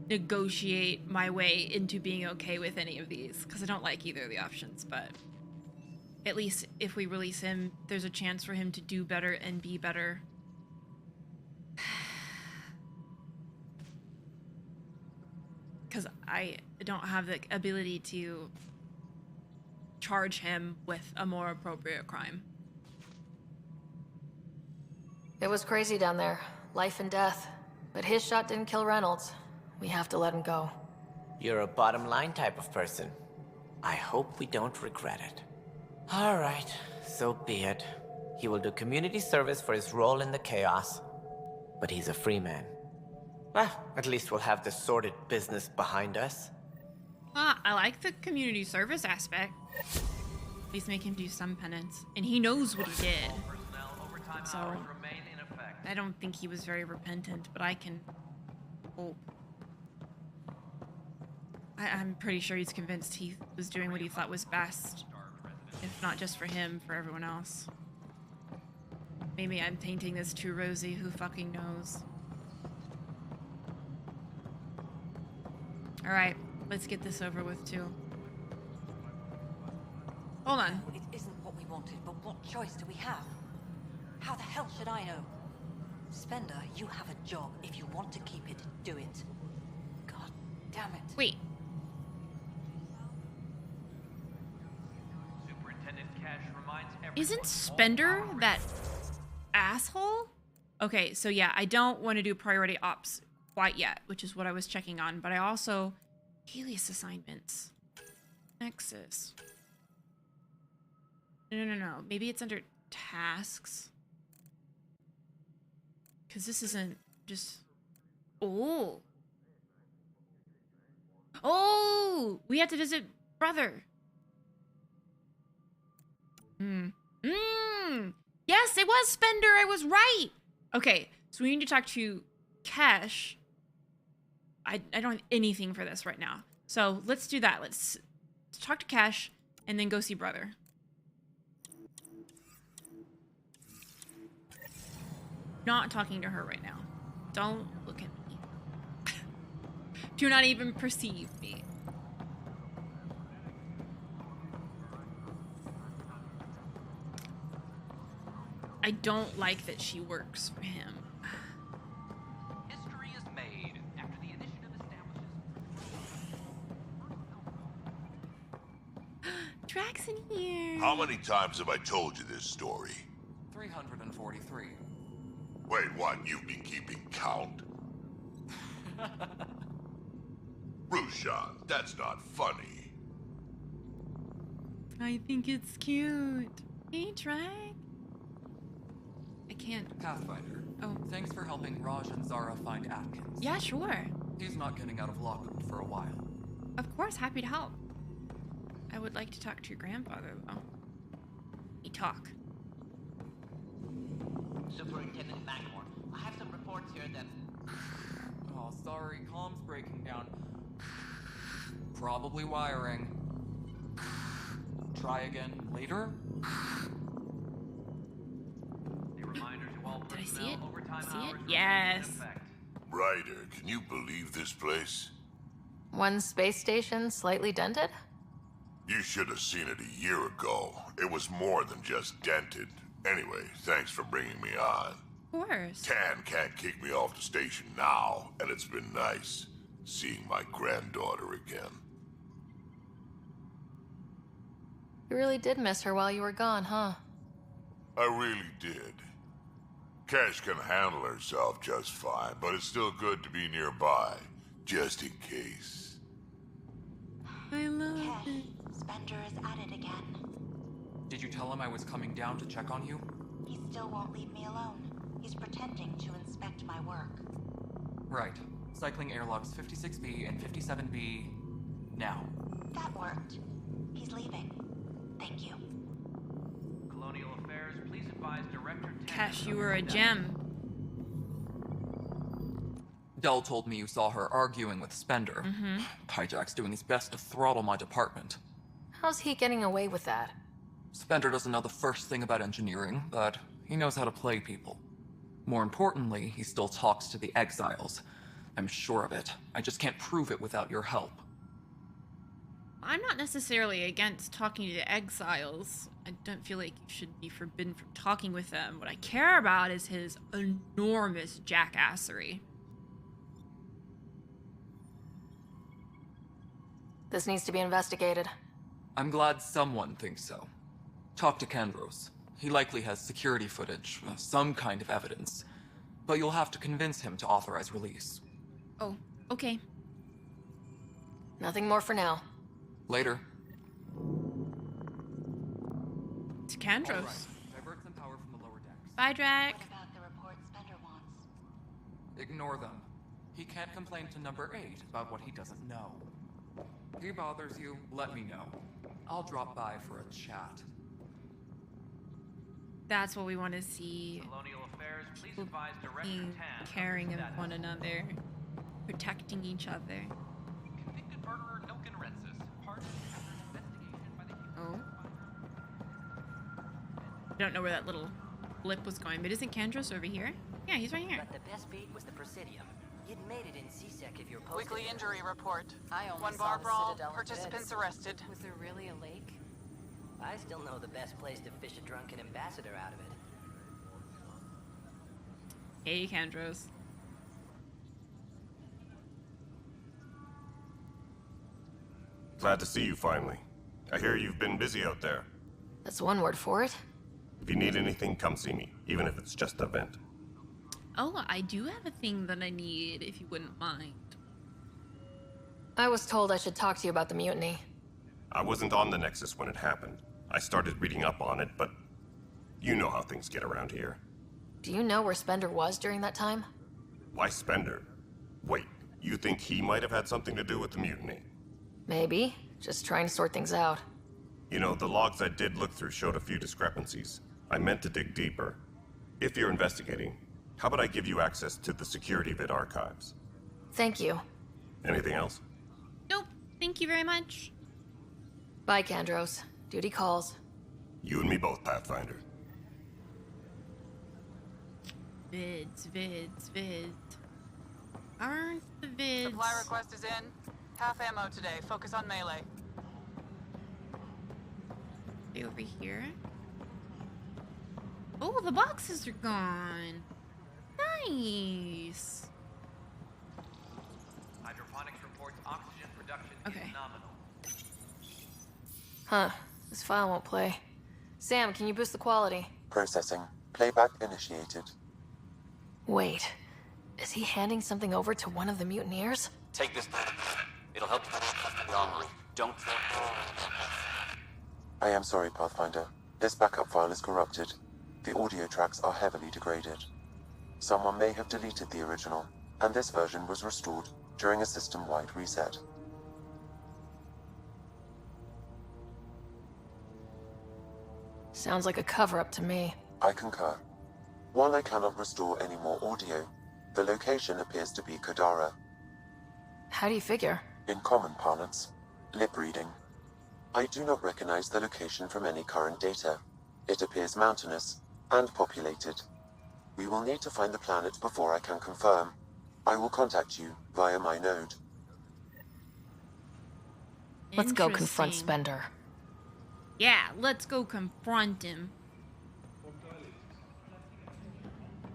negotiate my way into being okay with any of these, because I don't like either of the options, but at least if we release him, there's a chance for him to do better and be better. Because I don't have the ability to charge him with a more appropriate crime. It was crazy down there. Life and death. But his shot didn't kill Reynolds. We have to let him go. You're a bottom line type of person. I hope we don't regret it. All right, so be it. He will do community service for his role in the chaos. But he's a free man. Well, at least we'll have the sordid business behind us. I like the community service aspect. At least make him do some penance. And he knows what he did. So, I don't think he was very repentant, but I can hope. I'm pretty sure he's convinced he was doing what he thought was best. If not just for him, for everyone else. Maybe I'm painting this too rosy, who fucking knows. Alright, let's get this over with too. Hold on. It isn't what we wanted, but what choice do we have? How the hell should I know? Spender, you have a job. If you want to keep it, do it. God damn it. Wait. Superintendent Cash reminds everyone. Isn't Spender that asshole? Okay, so yeah, I don't want to do priority ops quite yet, which is what I was checking on, but I also... Alias assignments. Nexus. No. Maybe it's under tasks. Because this isn't just... Oh! Oh! We have to visit brother. Yes, it was Spender. I was right. Okay, so we need to talk to Cash. I don't have anything for this right now. So let's do that. Let's talk to Cash and then go see brother. Not talking to her right now. Don't look at me. Do not even perceive me. I don't like that she works for him. History is made after the initiative establishes. Drax in here. How many times have I told you this story? 343. Wait, what? You've been keeping count? Rushan, that's not funny. I think it's cute. Hey, Drax. I can't. Pathfinder. Oh. Thanks for helping Raj and Zara find Atkins. Yeah, sure. He's not getting out of lockup for a while. Of course, happy to help. I would like to talk to your grandfather, though. You talk. Superintendent Mackmore, I have some reports here that... Oh, sorry, comm's breaking down. Probably wiring. Try again later? Did I see it? See it? Yes. Ryder, can you believe this place? One space station slightly dented? You should have seen it a year ago. It was more than just dented. Anyway, thanks for bringing me on. Of course. Tan can't kick me off the station now, and it's been nice seeing my granddaughter again. You really did miss her while you were gone, huh? I really did. Cash can handle herself just fine, but it's still good to be nearby, just in case. I love it. Spender is at it again. Did you tell him I was coming down to check on you? He still won't leave me alone. He's pretending to inspect my work. Right. Cycling airlocks 56B and 57B now. That worked. He's leaving. Thank you. Colonial Affairs, please advise Director Cash, you were a gem. Dell told me you saw her arguing with Spender. Mm-hmm. Pyjack's doing his best to throttle my department. How's he getting away with that? Spender doesn't know the first thing about engineering, but he knows how to play people. More importantly, he still talks to the exiles. I'm sure of it. I just can't prove it without your help. I'm not necessarily against talking to the exiles. I don't feel like you should be forbidden from talking with them. What I care about is his enormous jackassery. This needs to be investigated. I'm glad someone thinks so. Talk to Kendros. He likely has security footage, some kind of evidence. But you'll have to convince him to authorize release. Oh, okay. Nothing more for now. Later. It's Kendros. All right. Divert some power from the lower decks. Bye, Drac. What about the report Spender wants? Ignore them. He can't complain to number 8 about what he doesn't know. If he bothers you, let me know. I'll drop by for a chat. That's what we want to see. Colonial Affairs, please advise Director Being Tan. caring of one another, protecting each other. Convicted murderer Ilkin Rensis. Part of the investigation by the Oh. I don't know where that little blip was going, but isn't Kendros over here? Yeah, he's right here. But the best beat was the Presidium. You'd made it in CSEC if you're posted. Weekly injury report. I only One saw bar the brawl, Citadel participants bids. arrested. Was there really a lake? I still know the best place to fish a drunken ambassador out of it. Hey, Kendros. Glad to see you finally. I hear you've been busy out there. That's one word for it. If you need anything, come see me, even if it's just a vent. Oh, I do have a thing that I need, if you wouldn't mind. I was told I should talk to you about the mutiny. I wasn't on the Nexus when it happened. I started reading up on it, but you know how things get around here. Do you know where Spender was during that time? Why Spender? Wait, you think he might have had something to do with the mutiny? Maybe. Just trying to sort things out. You know, the logs I did look through showed a few discrepancies. I meant to dig deeper. If you're investigating, how about I give you access to the security vid archives? Thank you. Anything else? Nope. Thank you very much. Bye, Kendros. Duty calls. You and me both, Pathfinder. Vids. Aren't the vids... Supply request is in. Half ammo today. Focus on melee. Over here. Oh, the boxes are gone. Nice. Hydroponics reports oxygen production is nominal. Huh. This file won't play. Sam, can you boost the quality? Processing. Playback initiated. Wait. Is he handing something over to one of the mutineers? Take this. It'll help you. Don't. I am sorry, Pathfinder. This backup file is corrupted. The audio tracks are heavily degraded. Someone may have deleted the original, and this version was restored during a system-wide reset. Sounds like a cover-up to me. I concur. While I cannot restore any more audio, the location appears to be Kadara. How do you figure? In common parlance, lip reading. I do not recognize the location from any current data. It appears mountainous and populated. We will need to find the planet before I can confirm. I will contact you via my node. Let's go confront Spender. Yeah, let's go confront him.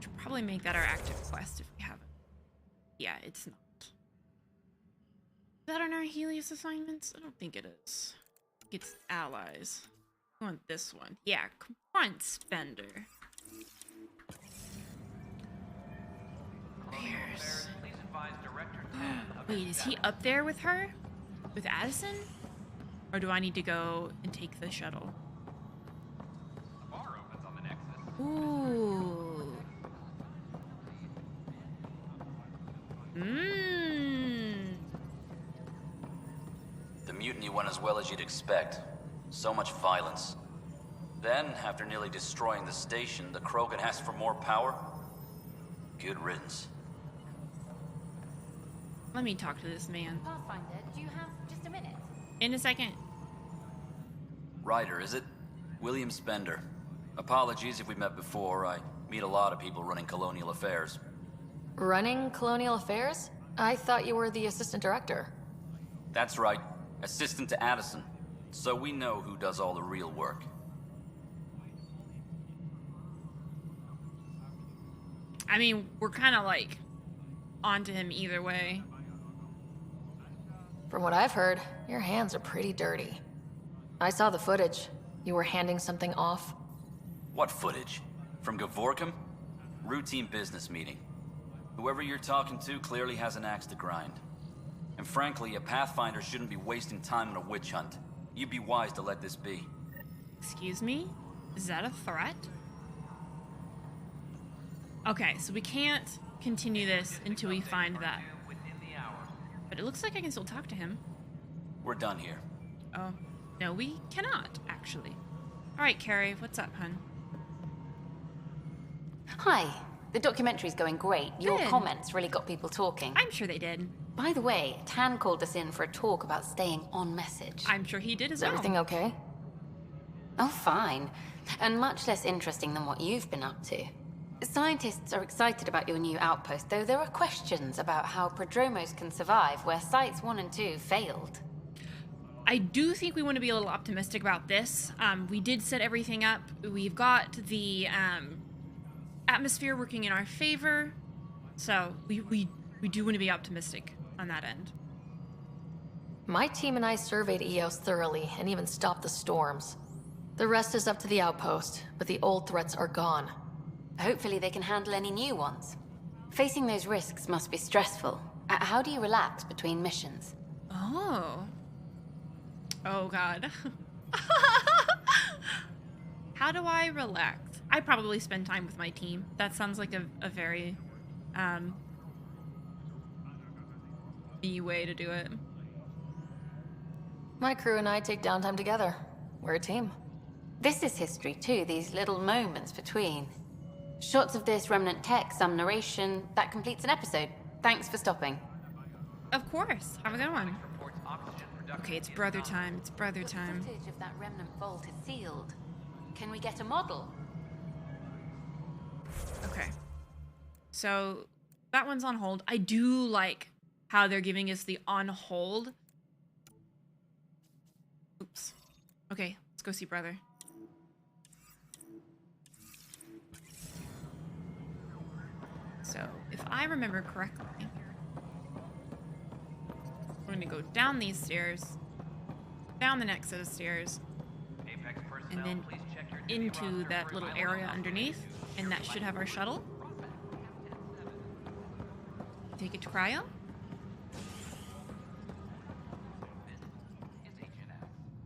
Should probably make that our active quest if we haven't. Yeah, it's not. Is that on our Helios assignments? I don't think it is. I think it's allies. I want this one. Yeah, confront Spender. Pierce. Wait, is he up there with her? With Addison? Or do I need to go and take the shuttle? Ooh. The mutiny went as well as you'd expect. So much violence. Then, after nearly destroying the station, the Krogan asked for more power? Good riddance. Let me talk to this man. Pathfinder, do you have just a minute? In a second. Ryder, is it? William Spender. Apologies if we met before. I meet a lot of people running colonial affairs. Running colonial affairs? I thought you were the assistant director. That's right. Assistant to Addison. So we know who does all the real work. I mean, we're kind of like onto him either way. From what I've heard, your hands are pretty dirty. I saw the footage. You were handing something off. What footage? From 𝒸𝒾𝒶? Routine business meeting. Whoever you're talking to clearly has an axe to grind. And frankly, a Pathfinder shouldn't be wasting time on a witch hunt. You'd be wise to let this be. Excuse me? Is that a threat? Okay, so we can't continue this until we find that. But it looks like I can still talk to him. We're done here. Oh, no, we cannot, actually. All right, Carrie, what's up, hun? Hi. The documentary's going great. Your Good. comments really got people talking. I'm sure they did. By the way, Tan called us in for a talk about staying on message. I'm sure he did as Is well. everything okay? Oh, fine. And much less interesting than what you've been up to. Scientists are excited about your new outpost, though there are questions about how prodromos can survive where Sites 1 and 2 failed. I do think we want to be a little optimistic about this. We did set everything up. We've got the atmosphere working in our favor. So we do want to be optimistic on that end. My team and I surveyed EOS thoroughly and even stopped the storms. The rest is up to the outpost, but the old threats are gone. Hopefully they can handle any new ones. Facing those risks must be stressful. How do you relax between missions? Oh. Oh, God. How do I relax? I probably spend time with my team. That sounds like a very me way to do it. My crew and I take downtime together. We're a team. This is history too, these little moments between. Shots of this remnant tech, some narration. That completes an episode. Thanks for stopping. Of course. Have a good one. Okay, it's brother time. It's brother time. The footage of that remnant vault is sealed. Can we get a model? Okay. So that one's on hold. I do like how they're giving us the on hold. Oops. Okay, let's go see brother. So, if I remember correctly, we're gonna go down these stairs, down the Nexus stairs, and then into that little area underneath, and that should have our shuttle. Take it to cryo.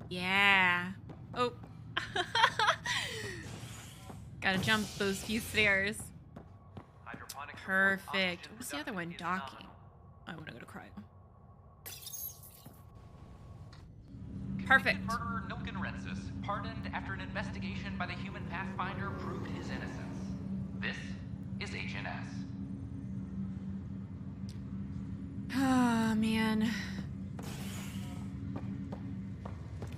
Yeah. Oh. Gotta jump those few stairs. Perfect. What's the other one? Docking. I want to go to cryo. Perfect. Murderer Nexus pardoned after an investigation by the human Pathfinder proved his innocence. This is HNS. Ah, man.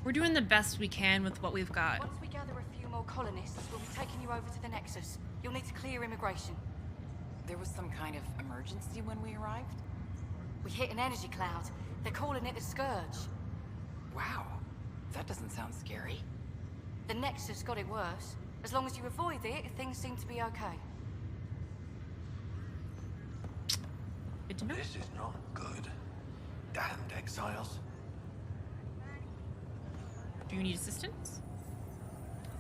We're doing the best we can with what we've got. Once we gather a few more colonists, we'll be taking you over to the Nexus. You'll need to clear immigration. There was some kind of emergency when we arrived? We hit an energy cloud. They're calling it a scourge. Wow. That doesn't sound scary. The Nexus got it worse. As long as you avoid it, things seem to be okay. Good to know. This is not good. Damned exiles. Do you need assistance?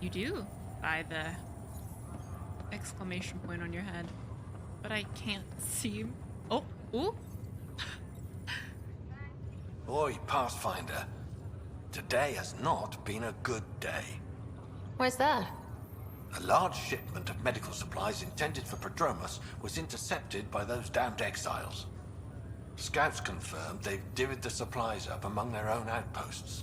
You do, by the exclamation point on your head. But I can't see. Oh, ooh. Oi, Pathfinder. Today has not been a good day. Why's that? A large shipment of medical supplies intended for 𝒸𝒾𝒶 was intercepted by those damned exiles. Scouts confirmed they've divvied the supplies up among their own outposts.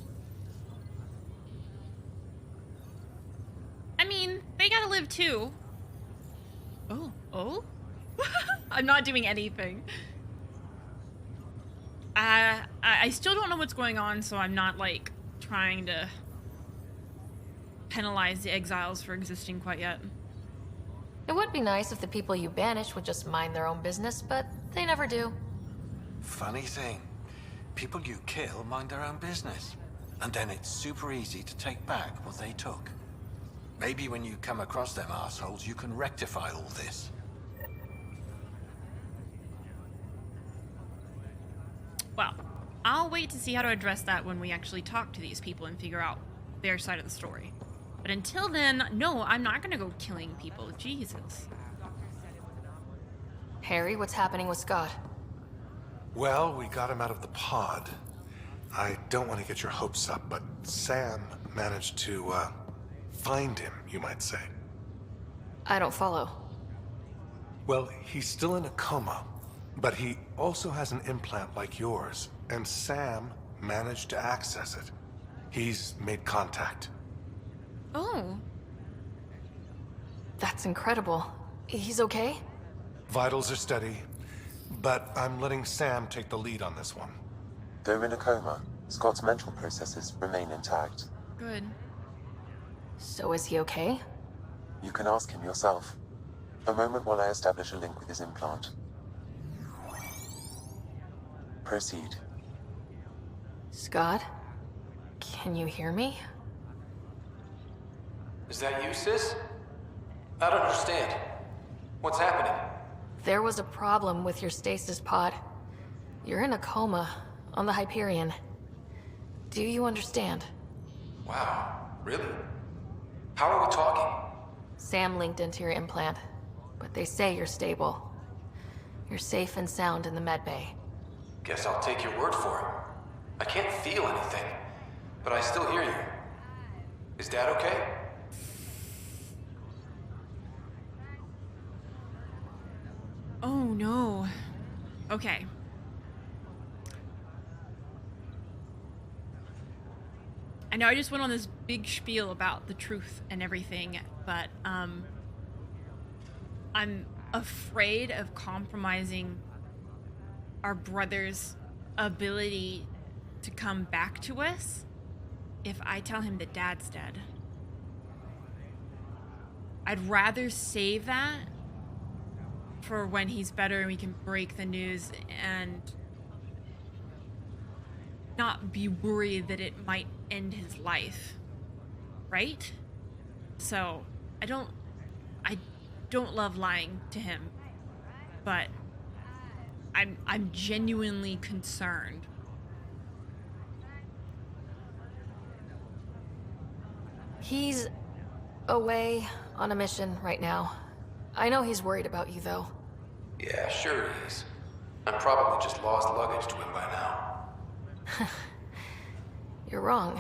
I mean, they gotta live too. Oh? I'm not doing anything. I still don't know what's going on, so I'm not, like, trying to penalize the exiles for existing quite yet. It would be nice if the people you banish would just mind their own business, but they never do. Funny thing. People you kill mind their own business. And then it's super easy to take back what they took. Maybe when you come across them assholes, you can rectify all this. Well, I'll wait to see how to address that when we actually talk to these people and figure out their side of the story. But until then, no, I'm not gonna go killing people. Jesus. Harry, what's happening with Scott? Well, we got him out of the pod. I don't want to get your hopes up, but Sam managed to, find him, you might say. I don't follow. Well, he's still in a coma, but he also has an implant like yours, and Sam managed to access it. He's made contact. Oh. That's incredible. He's okay? Vitals are steady, but I'm letting Sam take the lead on this one. Though in a coma, Scott's mental processes remain intact. Good. So is he okay? You can ask him yourself. A moment while I establish a link with his implant. Proceed. Scott? Can you hear me? Is that you, sis? I don't understand. What's happening? There was a problem with your stasis pod. You're in a coma on the Hyperion. Do you understand? Wow, really? How are we talking? Sam linked into your implant, but they say you're stable. You're safe and sound in the medbay. Guess I'll take your word for it. I can't feel anything, but I still hear you. Is Dad okay? Oh no. Okay. I know I just went on this big spiel about the truth and everything, but I'm afraid of compromising our brother's ability to come back to us if I tell him that Dad's dead. I'd rather save that for when he's better and we can break the news and not be worried that it might end his life, right? So I don't love lying to him, but I'm genuinely concerned. He's away on a mission right now. I know he's worried about you, though. Yeah, sure he is. I'm probably just lost luggage to him by now. You're wrong.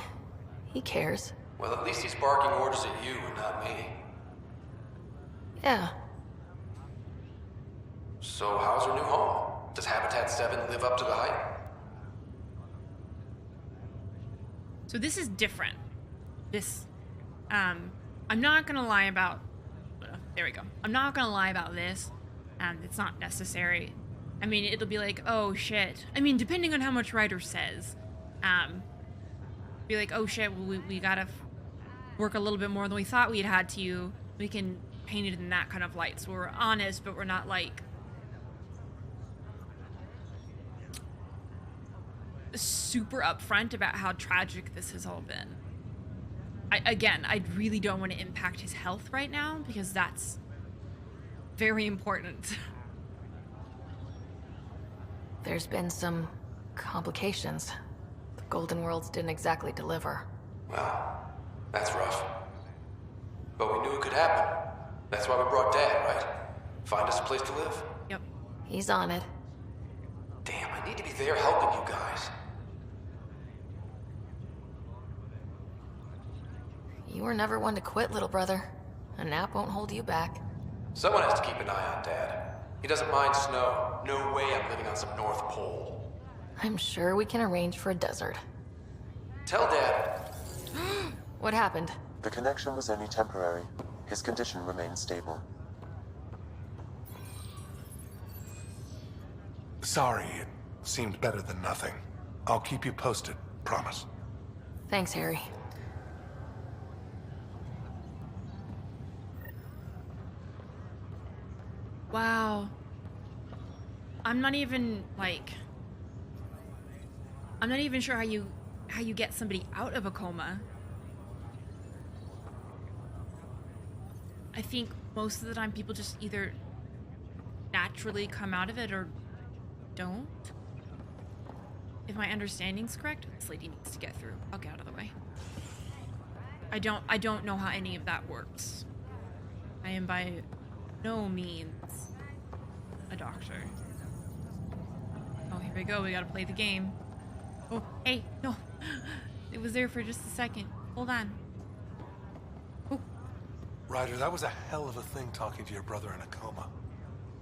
He cares. Well, at least he's barking orders at you and not me. Yeah. So how's her new home? Does Habitat 7 live up to the hype? So this is different. This, I'm not gonna lie about, there we go. I'm not gonna lie about this. It's not necessary. I mean, it'll be like, oh shit. I mean, depending on how much Ryder says, be like, oh shit, well, we gotta work a little bit more than we thought we'd had to. We can paint it in that kind of light. So we're honest, but we're not like super upfront about how tragic this has all been. I really don't want to impact his health right now because that's very important. There's been some complications. The Golden Worlds didn't exactly deliver. Well, that's rough. But we knew it could happen. That's why we brought Dad, right? Find us a place to live. Yep. He's on it. Damn, I need to be there helping you guys. You were never one to quit, little brother. A nap won't hold you back. Someone has to keep an eye on Dad. He doesn't mind snow. No way I'm living on some North Pole. I'm sure we can arrange for a desert. Tell Dad. What happened? The connection was only temporary. His condition remains stable. Sorry, it seemed better than nothing. I'll keep you posted, promise. Thanks, Harry. Wow. I'm not even sure how you get somebody out of a coma. I think most of the time people just either naturally come out of it or don't. If my understanding's correct, this lady needs to get through. I'll get out of the way. I don't know how any of that works. I am by no means a doctor. Oh, here we go. We gotta play the game. Oh, hey, no. It was there for just a second. Hold on. Oh. Ryder, that was a hell of a thing talking to your brother in a coma.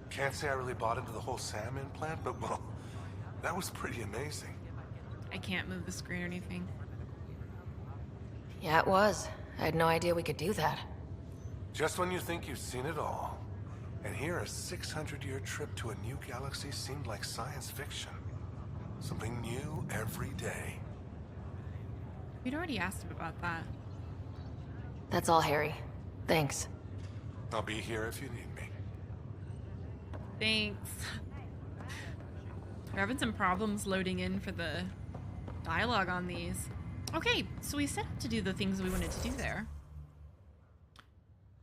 Can't say I really bought into the whole Sam implant, but well, that was pretty amazing. I can't move the screen or anything. Yeah, it was. I had no idea we could do that. Just when you think you've seen it all. And here a 600-year trip to a new galaxy seemed like science fiction. Something new every day. We'd already asked him about that. That's all, Harry. Thanks. I'll be here if you need me. Thanks. We're having some problems loading in for the dialogue on these. Okay, so we set out to do the things we wanted to do there.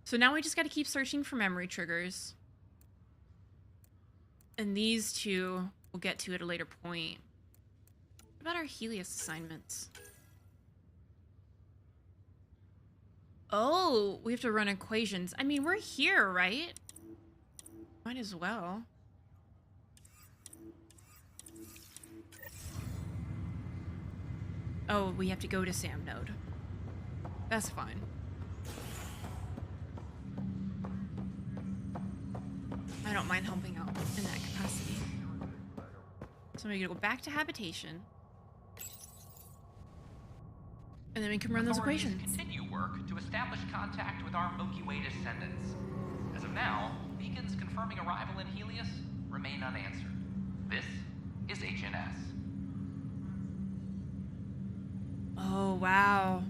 So now we just got to keep searching for memory triggers. And these two we'll get to at a later point. What about our Helios assignments? Oh, we have to run equations. I mean, we're here, right? Might as well. Oh, we have to go to Sam node. That's fine. I don't mind helping out in that capacity. So we're gonna go back to habitation. And then we can run those equations. Continue work to establish contact with our Milky Way descendants. As of now, beacons confirming arrival in Helios remain unanswered. This is HNS. Oh, wow.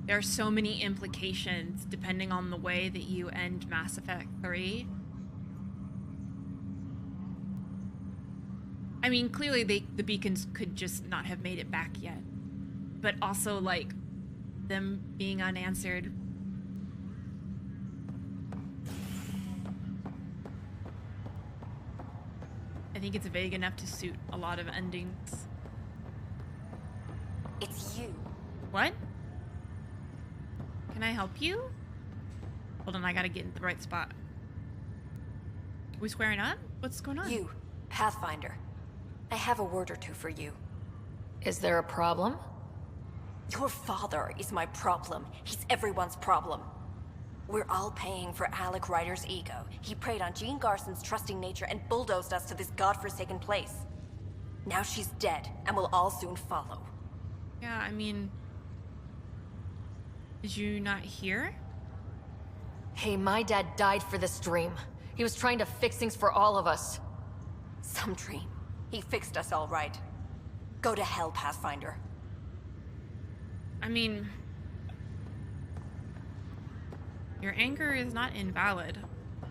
There are so many implications depending on the way that you end Mass Effect 3. I mean, clearly the beacons could just not have made it back yet. But also, like, them being unanswered. I think it's vague enough to suit a lot of endings. It's you. What? Can I help you? Hold on, I gotta get in the right spot. Are we squaring up? What's going on? You, Pathfinder. I have a word or two for you. Is there a problem? Your father is my problem. He's everyone's problem. We're all paying for Alec Ryder's ego. He preyed on Jean Garson's trusting nature and bulldozed us to this godforsaken place. Now she's dead, and we'll all soon follow. Yeah, I mean... Did you not hear? Hey, my dad died for this dream. He was trying to fix things for all of us. Some dream. He fixed us all right. Go to hell, Pathfinder. I mean... Your anger is not invalid.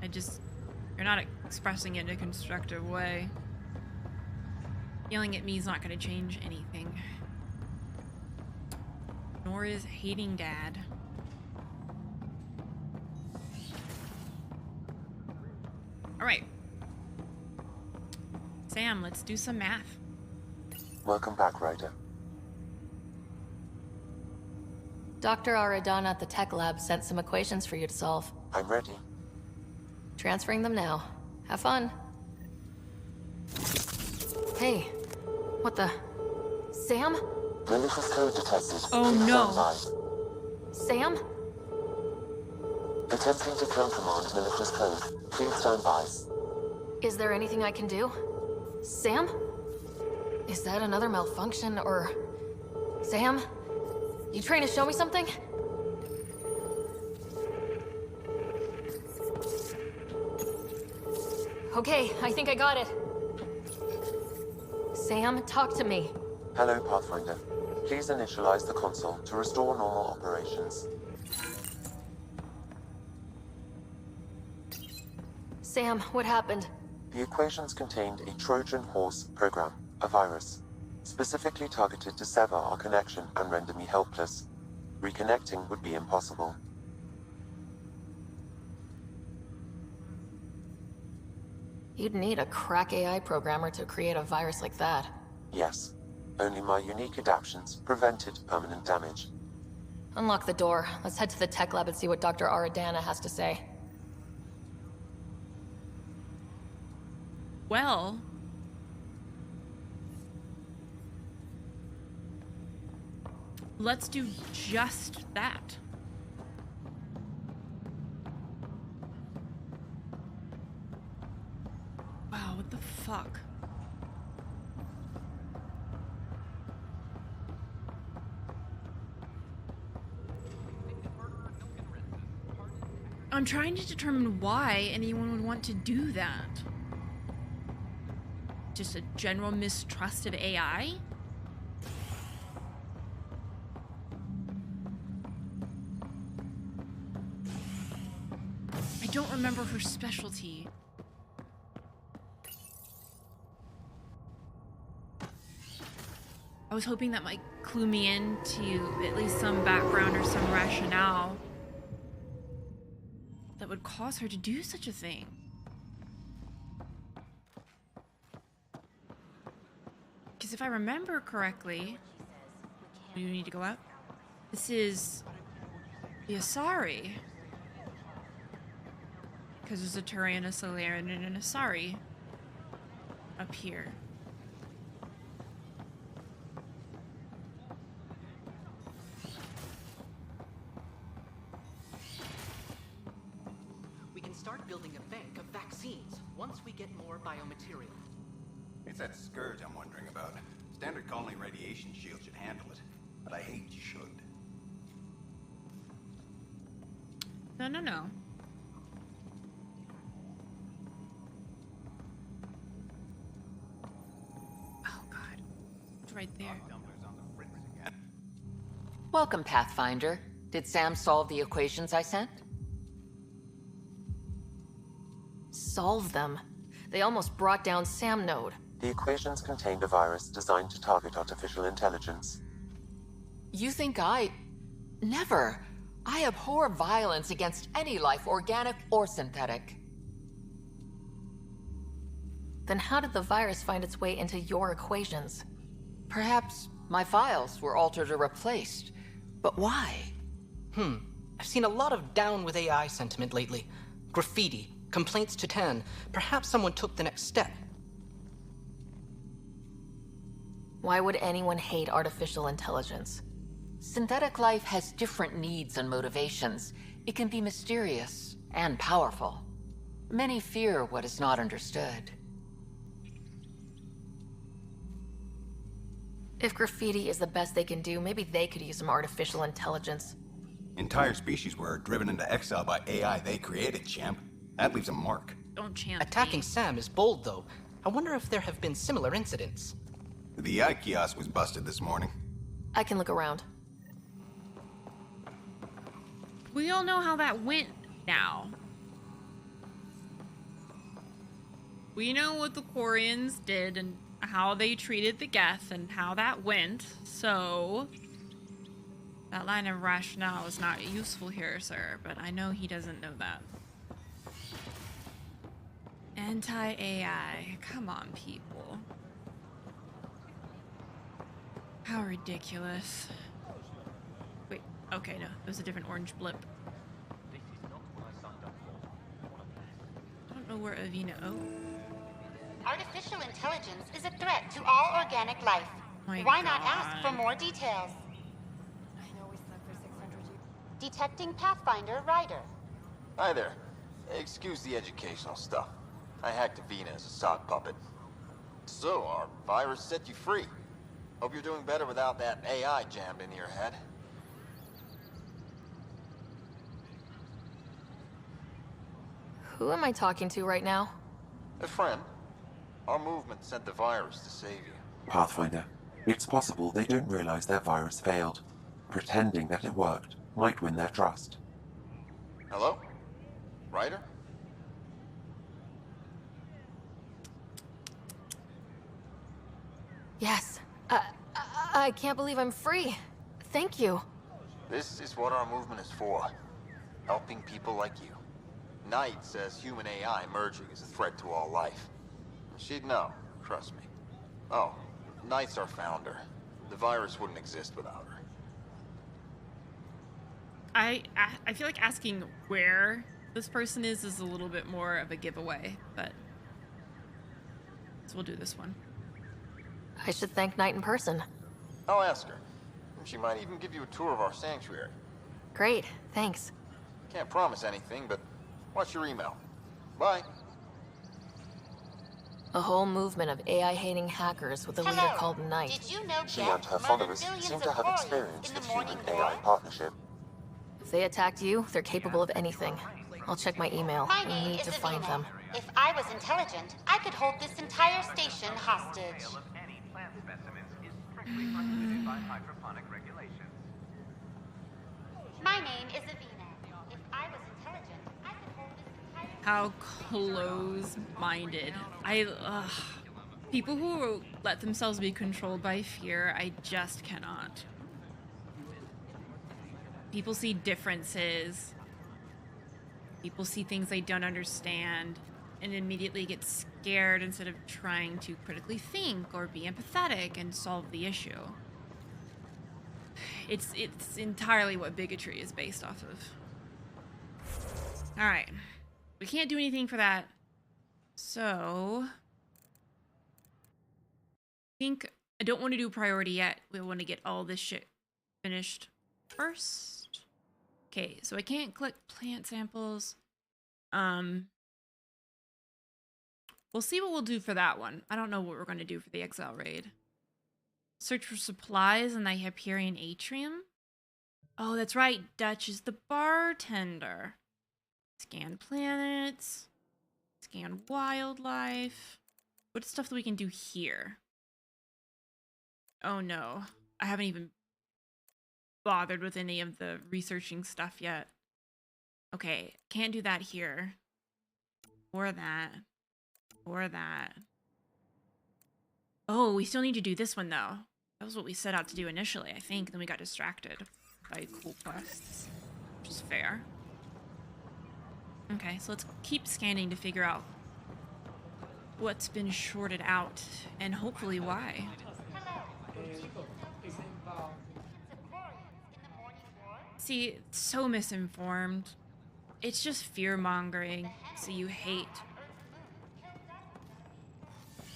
You're not expressing it in a constructive way. Yelling at me is not going to change anything. Nor is hating Dad. Alright. Sam, let's do some math. Welcome back, Ryder. Dr. Aradana at the tech lab sent some equations for you to solve. I'm ready. Transferring them now. Have fun. Hey, what the... Sam? Malicious code detected. Oh no. Sam? Attempting to countermand malicious code. Please stand by. Is there anything I can do? Sam? Is that another malfunction, or... Sam? You trying to show me something? Okay, I think I got it. Sam, talk to me. Hello, Pathfinder. Please initialize the console to restore normal operations. Sam, what happened? The equations contained a Trojan horse program, a virus, specifically targeted to sever our connection and render me helpless. Reconnecting would be impossible. You'd need a crack AI programmer to create a virus like that. Yes. Only my unique adaptions prevented permanent damage. Unlock the door. Let's head to the tech lab and see what Dr. Aradana has to say. Well... Let's do just that. Wow, what the fuck? I'm trying to determine why anyone would want to do that. Just a general mistrust of AI? I don't remember her specialty. I was hoping that might clue me into at least some background or some rationale that would cause her to do such a thing. Because if I remember correctly, do you need to go out? This is the Asari. Because there's a Turian, a Solarian, and an Asari up here. We can start building a bank of vaccines once we get more biomaterial. It's that scourge I'm wondering about. Standard colony radiation shield should handle it, but I hate should. No. Oh god. It's right there. Welcome, Pathfinder. Did Sam solve the equations I sent? Solve them? They almost brought down Sam Node. The equations contained a virus designed to target artificial intelligence. You think I... Never. I abhor violence against any life, organic or synthetic. Then how did the virus find its way into your equations? Perhaps My files were altered or replaced. But why? I've seen a lot of down with AI sentiment lately. Graffiti, complaints to 10. Perhaps someone took the next step. Why would anyone hate artificial intelligence? Synthetic life has different needs and motivations. It can be mysterious and powerful. Many fear what is not understood. If graffiti is the best they can do, maybe they could use some artificial intelligence. Entire species were driven into exile by AI they created, champ. That leaves a mark. Don't chant. Attacking Sam is bold, though. I wonder if there have been similar incidents. The AI kiosk was busted this morning. I can look around. We all know how that went now. We know what the Quarians did and how they treated the Geth and how that went, so that line of rationale is not useful here, sir, but I know he doesn't know that. Anti-AI. Come on, people. How ridiculous. Wait, okay, no, it was a different orange blip. I don't know where Avina... Oh. Artificial intelligence is a threat to all organic life. Why not ask for more details? Detecting Pathfinder Ryder. Hi there. Excuse the educational stuff. I hacked Avina as a sock puppet. So, our virus set you free. Hope you're doing better without that AI jammed into your head. Who am I talking to right now? A friend. Our movement sent the virus to save you. Pathfinder, it's possible they don't realize their virus failed. Pretending that it worked might win their trust. Hello? Ryder? Yes. I can't believe I'm free. Thank you. This is what our movement is for. Helping people like you. Knight says human AI merging is a threat to all life. She'd know, trust me. Oh, Knight's our founder. The virus wouldn't exist without her. I feel like asking where this person is a little bit more of a giveaway, but so we'll do this one. I should thank Knight in person. I'll ask her. She might even give you a tour of our sanctuary. Great, thanks. Can't promise anything, but watch your email. Bye. A whole movement of AI-hating hackers with a leader called Knight. Did you know She and her followers seem to have experience with human-AI partnership. If they attacked you, they're capable of anything. I'll check my email. My We name need is to find Avina. them. If I was intelligent, I could hold this entire station hostage. My name is Avina. If I was intelligent, I could hold this entire... How close-minded. People who let themselves be controlled by fear, I just cannot. People see differences. People see things they don't understand and immediately get scared instead of trying to critically think or be empathetic and solve the issue. It's entirely what bigotry is based off of. All right. We can't do anything for that. So I think I don't want to do priority yet. We want to get all this shit finished first. Okay, so I can't click plant samples. We'll see what we'll do for that one. I don't know what we're going to do for the exile raid. Search for supplies in the Hyperion atrium. Oh, that's right. Dutch is the bartender. Scan planets. Scan wildlife. What's stuff that we can do here? Oh no. I haven't even bothered with any of the researching stuff yet. Okay, can't do that here. Or that. Or that. Oh, we still need to do this one though. That was what we set out to do initially, I think. Then we got distracted by cool quests, which is fair. Okay, so let's keep scanning to figure out what's been shorted out and hopefully why. See, so misinformed. It's just fear-mongering, so you hate.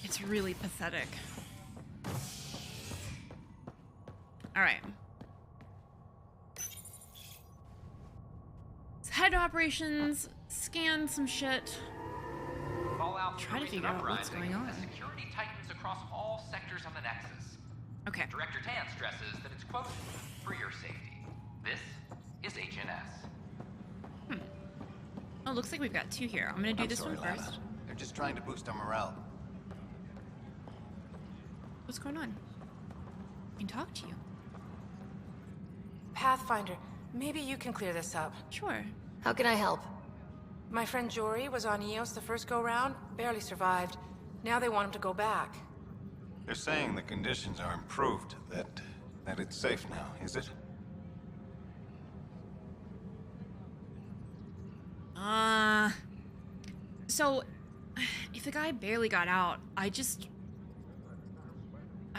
It's really pathetic. Alright. Let's head to operations, scan some shit. Fallout Try to figure out what's going on. The security tightens across all sectors on the Nexus. Okay. Director Tan stresses that it's, quote, for your safety. This is HNS. Oh, looks like we've got two here. I'm gonna do this one Lana. first. They're just trying to boost our morale. What's going on? I can talk to you. Pathfinder, maybe you can clear this up. Sure. How can I help? My friend Jory was on EOS the first go-round, barely survived. Now they want him to go back. They're saying the conditions are improved, that it's safe now, is it? So, if the guy barely got out, I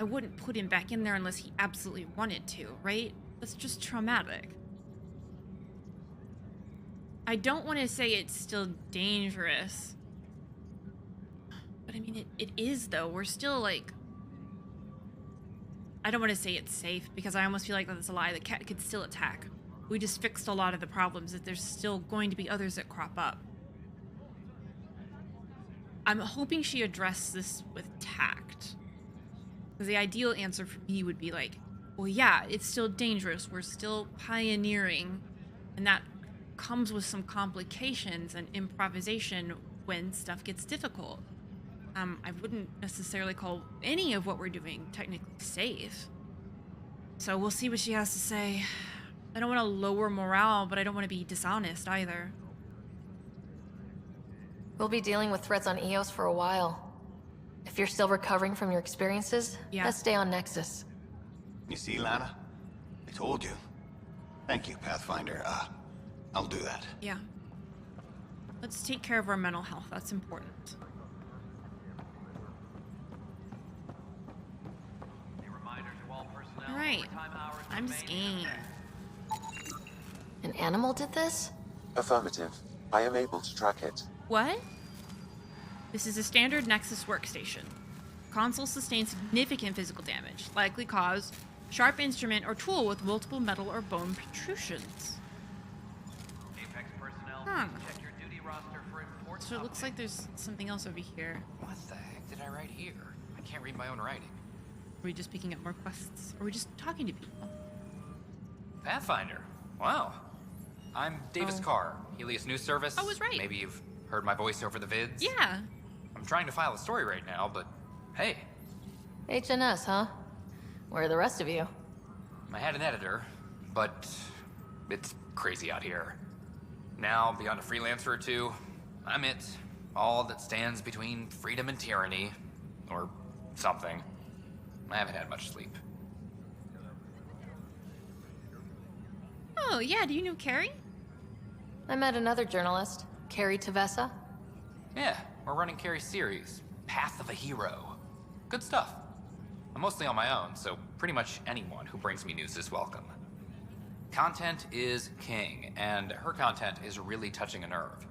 wouldn't put him back in there unless he absolutely wanted to, right? That's just traumatic. I don't want to say it's still dangerous. But I mean, it is, though. We're still, like... I don't want to say it's safe, because I almost feel like that's a lie. The cat could still attack. We just fixed a lot of the problems, that there's still going to be others that crop up. I'm hoping she addressed this with tact. Because the ideal answer for me would be like, well, yeah, it's still dangerous. We're still pioneering. And that comes with some complications and improvisation when stuff gets difficult. I wouldn't necessarily call any of what we're doing technically safe. So we'll see what she has to say. I don't want to lower morale, but I don't want to be dishonest either. We'll be dealing with threats on EOS for a while. If you're still recovering from your experiences, let's stay on Nexus. You see, Lana? I told you. Thank you, Pathfinder. I'll do that. Yeah. Let's take care of our mental health. That's important. All right. I'm just game. An animal did this? Affirmative. I am able to track it. What? This is a standard Nexus workstation. Console sustains significant physical damage, likely caused sharp instrument or tool with multiple metal or bone protrusions. Apex personnel, check your duty roster for important So it looks like there's something else over here. What the heck did I write here? I can't read my own writing. Are we just picking up more quests? Or are we just talking to people? Pathfinder. Wow. I'm Davis Carr, Helios News Service. I was right. Maybe you've heard my voice over the vids. Yeah. I'm trying to file a story right now, but hey. HNS, huh? Where are the rest of you? I had an editor, but it's crazy out here. Now, beyond a freelancer or two, I'm it. All that stands between freedom and tyranny. Or something. I haven't had much sleep. Oh, yeah, do you know Carrie? I met another journalist, Carrie Tevessa. Yeah, we're running Carrie's series, Path of a Hero. Good stuff. I'm mostly on my own, so pretty much anyone who brings me news is welcome. Content is king, and her content is really touching a nerve.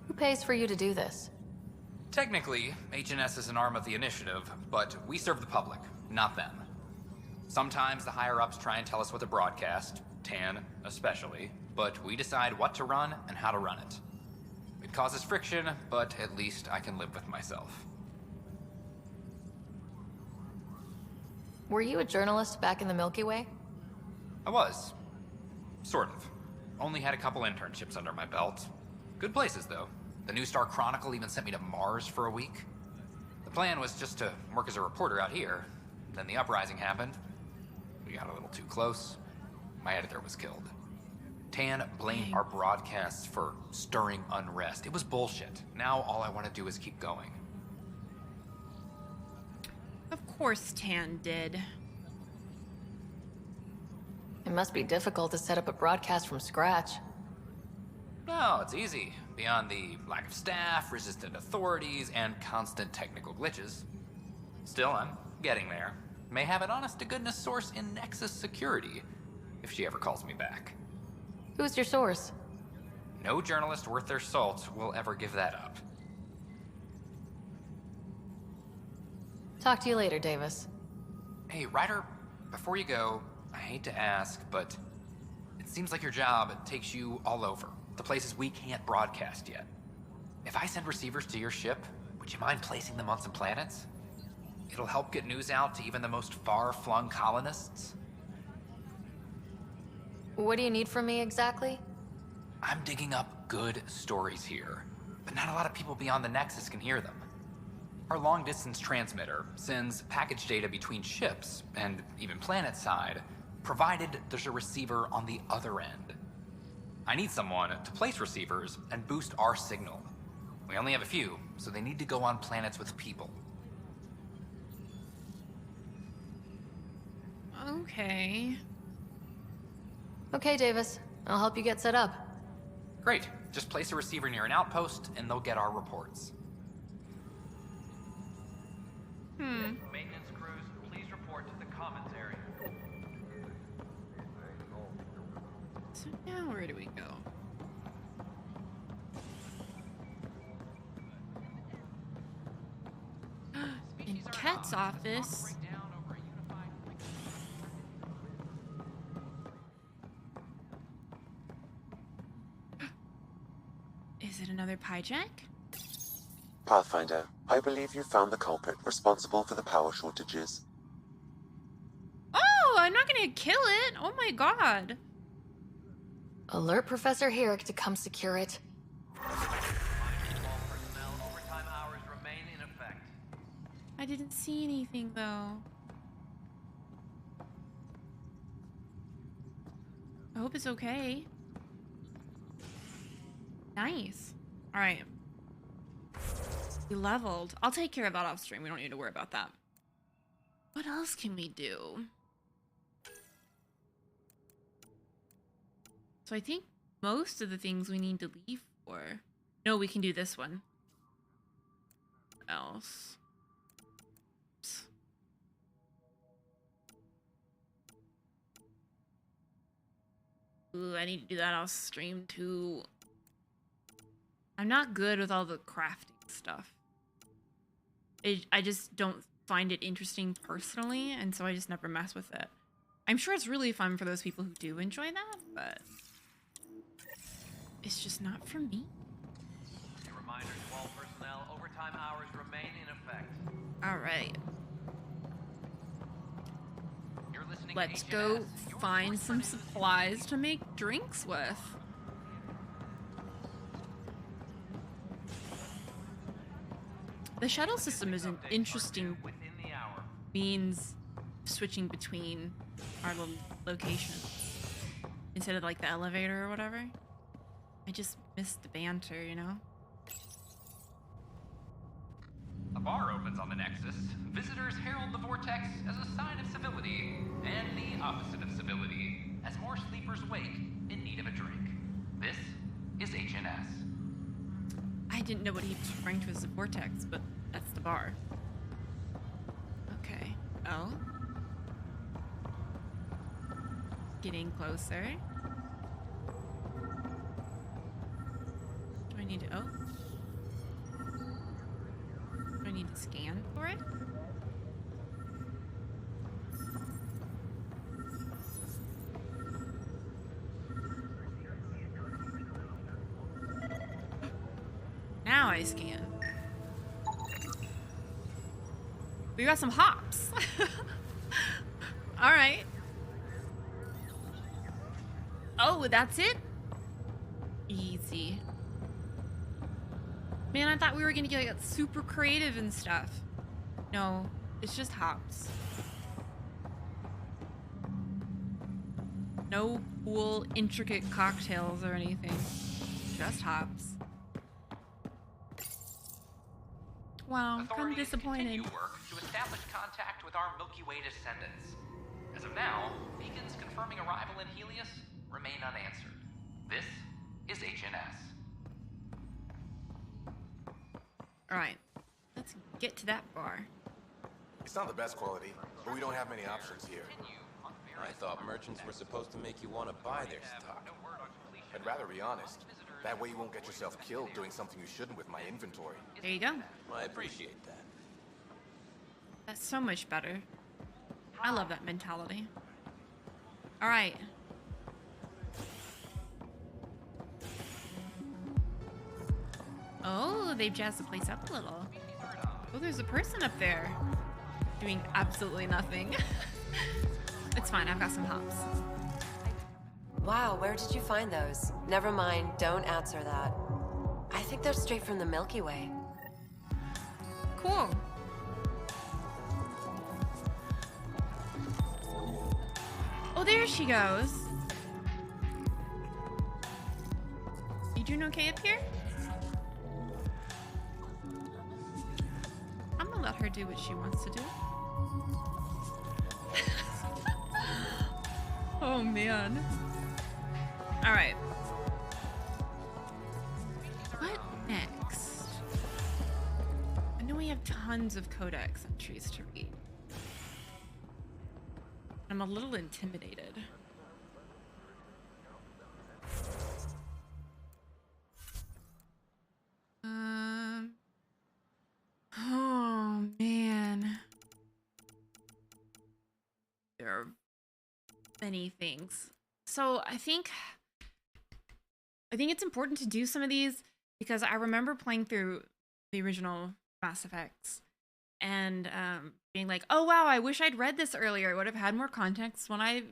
Who pays for you to do this? Technically, HNS is an arm of the initiative, but we serve the public, not them. Sometimes the higher-ups try and tell us what to broadcast, Tan especially, but we decide what to run and how to run it. It causes friction, but at least I can live with myself. Were you a journalist back in the Milky Way? I was. Sort of. Only had a couple internships under my belt. Good places, though. The New Star Chronicle even sent me to Mars for a week. The plan was just to work as a reporter out here. Then the uprising happened. We got a little too close. My editor was killed. Tan blamed our broadcasts for stirring unrest. It was bullshit. Now all I want to do is keep going. Of course Tan did. It must be difficult to set up a broadcast from scratch. No, it's easy. Beyond the lack of staff, resistant authorities, and constant technical glitches. Still, I'm getting there. May have an honest-to-goodness source in Nexus security, if she ever calls me back. Who's your source? No journalist worth their salt will ever give that up. Talk to you later, Davis. Hey, Ryder, before you go, I hate to ask, but it seems like your job takes you all over. The places we can't broadcast yet. If I send receivers to your ship, would you mind placing them on some planets? It'll help get news out to even the most far-flung colonists. What do you need from me exactly? I'm digging up good stories here, but not a lot of people beyond the Nexus can hear them. Our long-distance transmitter sends package data between ships, and even planet-side, provided there's a receiver on the other end. I need someone to place receivers and boost our signal. We only have a few, so they need to go on planets with people. Okay. Okay, Davis. I'll help you get set up. Great. Just place a receiver near an outpost, and they'll get our reports. Maintenance crews, please report to the commons area. So now where do we go? In Ket's office. Is it another Pyjack? Pathfinder, I believe you found the culprit responsible for the power shortages. Oh, I'm not gonna kill it. Oh my god. Alert Professor Herrick to come secure it. Overtime hours remain in effect. I didn't see anything though. I hope it's okay. Nice. All right. We leveled. I'll take care of that off stream. We don't need to worry about that. What else can we do? So I think most of the things we need to leave for. No, we can do this one. What else? Oops. Ooh, I need to do that off stream too. I'm not good with all the crafting stuff. I just don't find it interesting personally, and so I just never mess with it. I'm sure it's really fun for those people who do enjoy that, but it's just not for me. A reminder to all personnel, overtime hours remain in effect. All right. Let's go find some supplies to make drinks with. The shuttle system is an interesting means switching between our locations instead of like the elevator or whatever. I just miss the banter, you know? A bar opens on the Nexus. Visitors herald the vortex as a sign of civility, and the opposite of civility, as more sleepers wake in need of a drink. This is HNS. I didn't know what he was referring to as the vortex, but that's the bar. Okay. Oh. Getting closer. Do I need to... Oh. Do I need to scan for it? Now I scan. We got some hops. All right. Oh, that's it? Easy. Man, I thought we were gonna get like super creative and stuff. No, it's just hops. No cool, intricate cocktails or anything. Just hops. Wow, I'm disappointed. Continue work to establish contact with our Milky Way descendants. As of now, beacons confirming arrival in Helios remain unanswered. This is HNS. Alright, let's get to that bar. It's not the best quality, but we don't have many options here. I thought merchants were supposed to make you want to buy their stock. I'd rather be honest. That way you won't get yourself killed doing something you shouldn't with my inventory. There you go. I appreciate that. That's so much better. I love that mentality. Alright. Oh, they've jazzed the place up a little. Oh, there's a person up there doing absolutely nothing. It's fine, I've got some hops. Wow, where did you find those? Never mind, don't answer that. I think they're straight from the Milky Way. Cool. Oh, there she goes. You doing okay up here? I'm gonna let her do what she wants to do. Oh man. All right. What next? I know we have tons of codex entries to read. I'm a little intimidated. Oh man. There are many things. So I think it's important to do some of these because I remember playing through the original Mass Effects and being like, oh wow, I wish I'd read this earlier. I would have had more context when I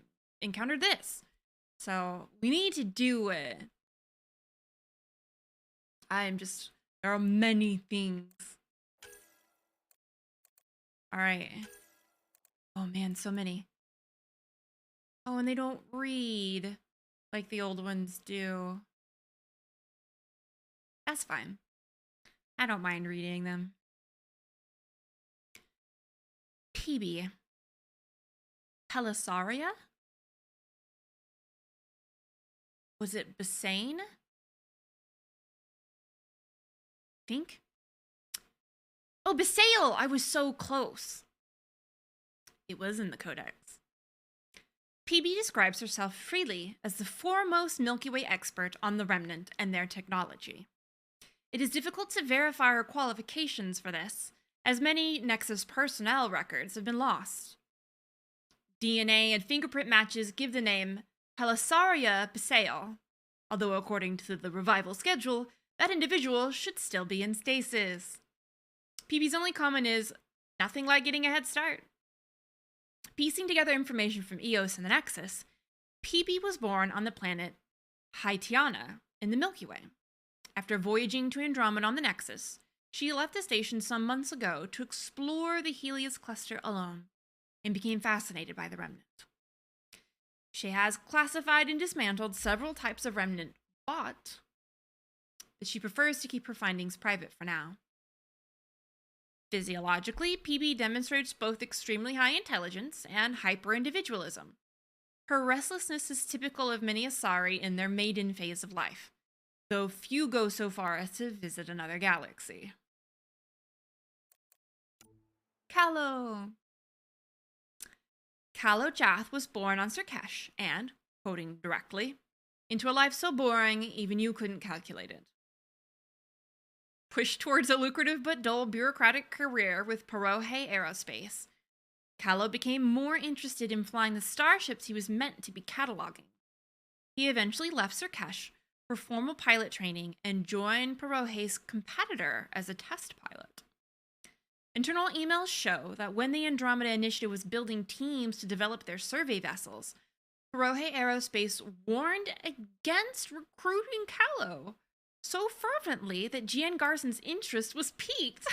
encountered this. So we need to do it. There are many things. All right. Oh man, so many. Oh, and they don't read like the old ones do. That's fine. I don't mind reading them. PB. Pelisaria? Was it Bassane? Think? Oh, Basail! I was so close. It was in the codex. PB describes herself freely as the foremost Milky Way expert on the Remnant and their technology. It is difficult to verify her qualifications for this, as many Nexus personnel records have been lost. DNA and fingerprint matches give the name Pelisaria Basail, although according to the revival schedule, that individual should still be in stasis. PB's only comment is, nothing like getting a head start. Piecing together information from Eos and the Nexus, PB was born on the planet Haitiana in the Milky Way. After voyaging to Andromeda on the Nexus, she left the station some months ago to explore the Helios cluster alone and became fascinated by the Remnant. She has classified and dismantled several types of Remnant, but she prefers to keep her findings private for now. Physiologically, PB demonstrates both extremely high intelligence and hyper-individualism. Her restlessness is typical of many Asari in their maiden phase of life, though few go so far as to visit another galaxy. Callow. Callow Jath was born on Sirkesh and, quoting directly, into a life so boring even you couldn't calculate it. Pushed towards a lucrative but dull bureaucratic career with 𝒂𝒶 Aerospace, Callow became more interested in flying the starships he was meant to be cataloging. He eventually left Sirkesh for formal pilot training and joined 𝒂𝒶's competitor as a test pilot. Internal emails show that when the Andromeda Initiative was building teams to develop their survey vessels, 𝒂𝒶 Aerospace warned against recruiting Callow so fervently that Gian Garson's interest was piqued.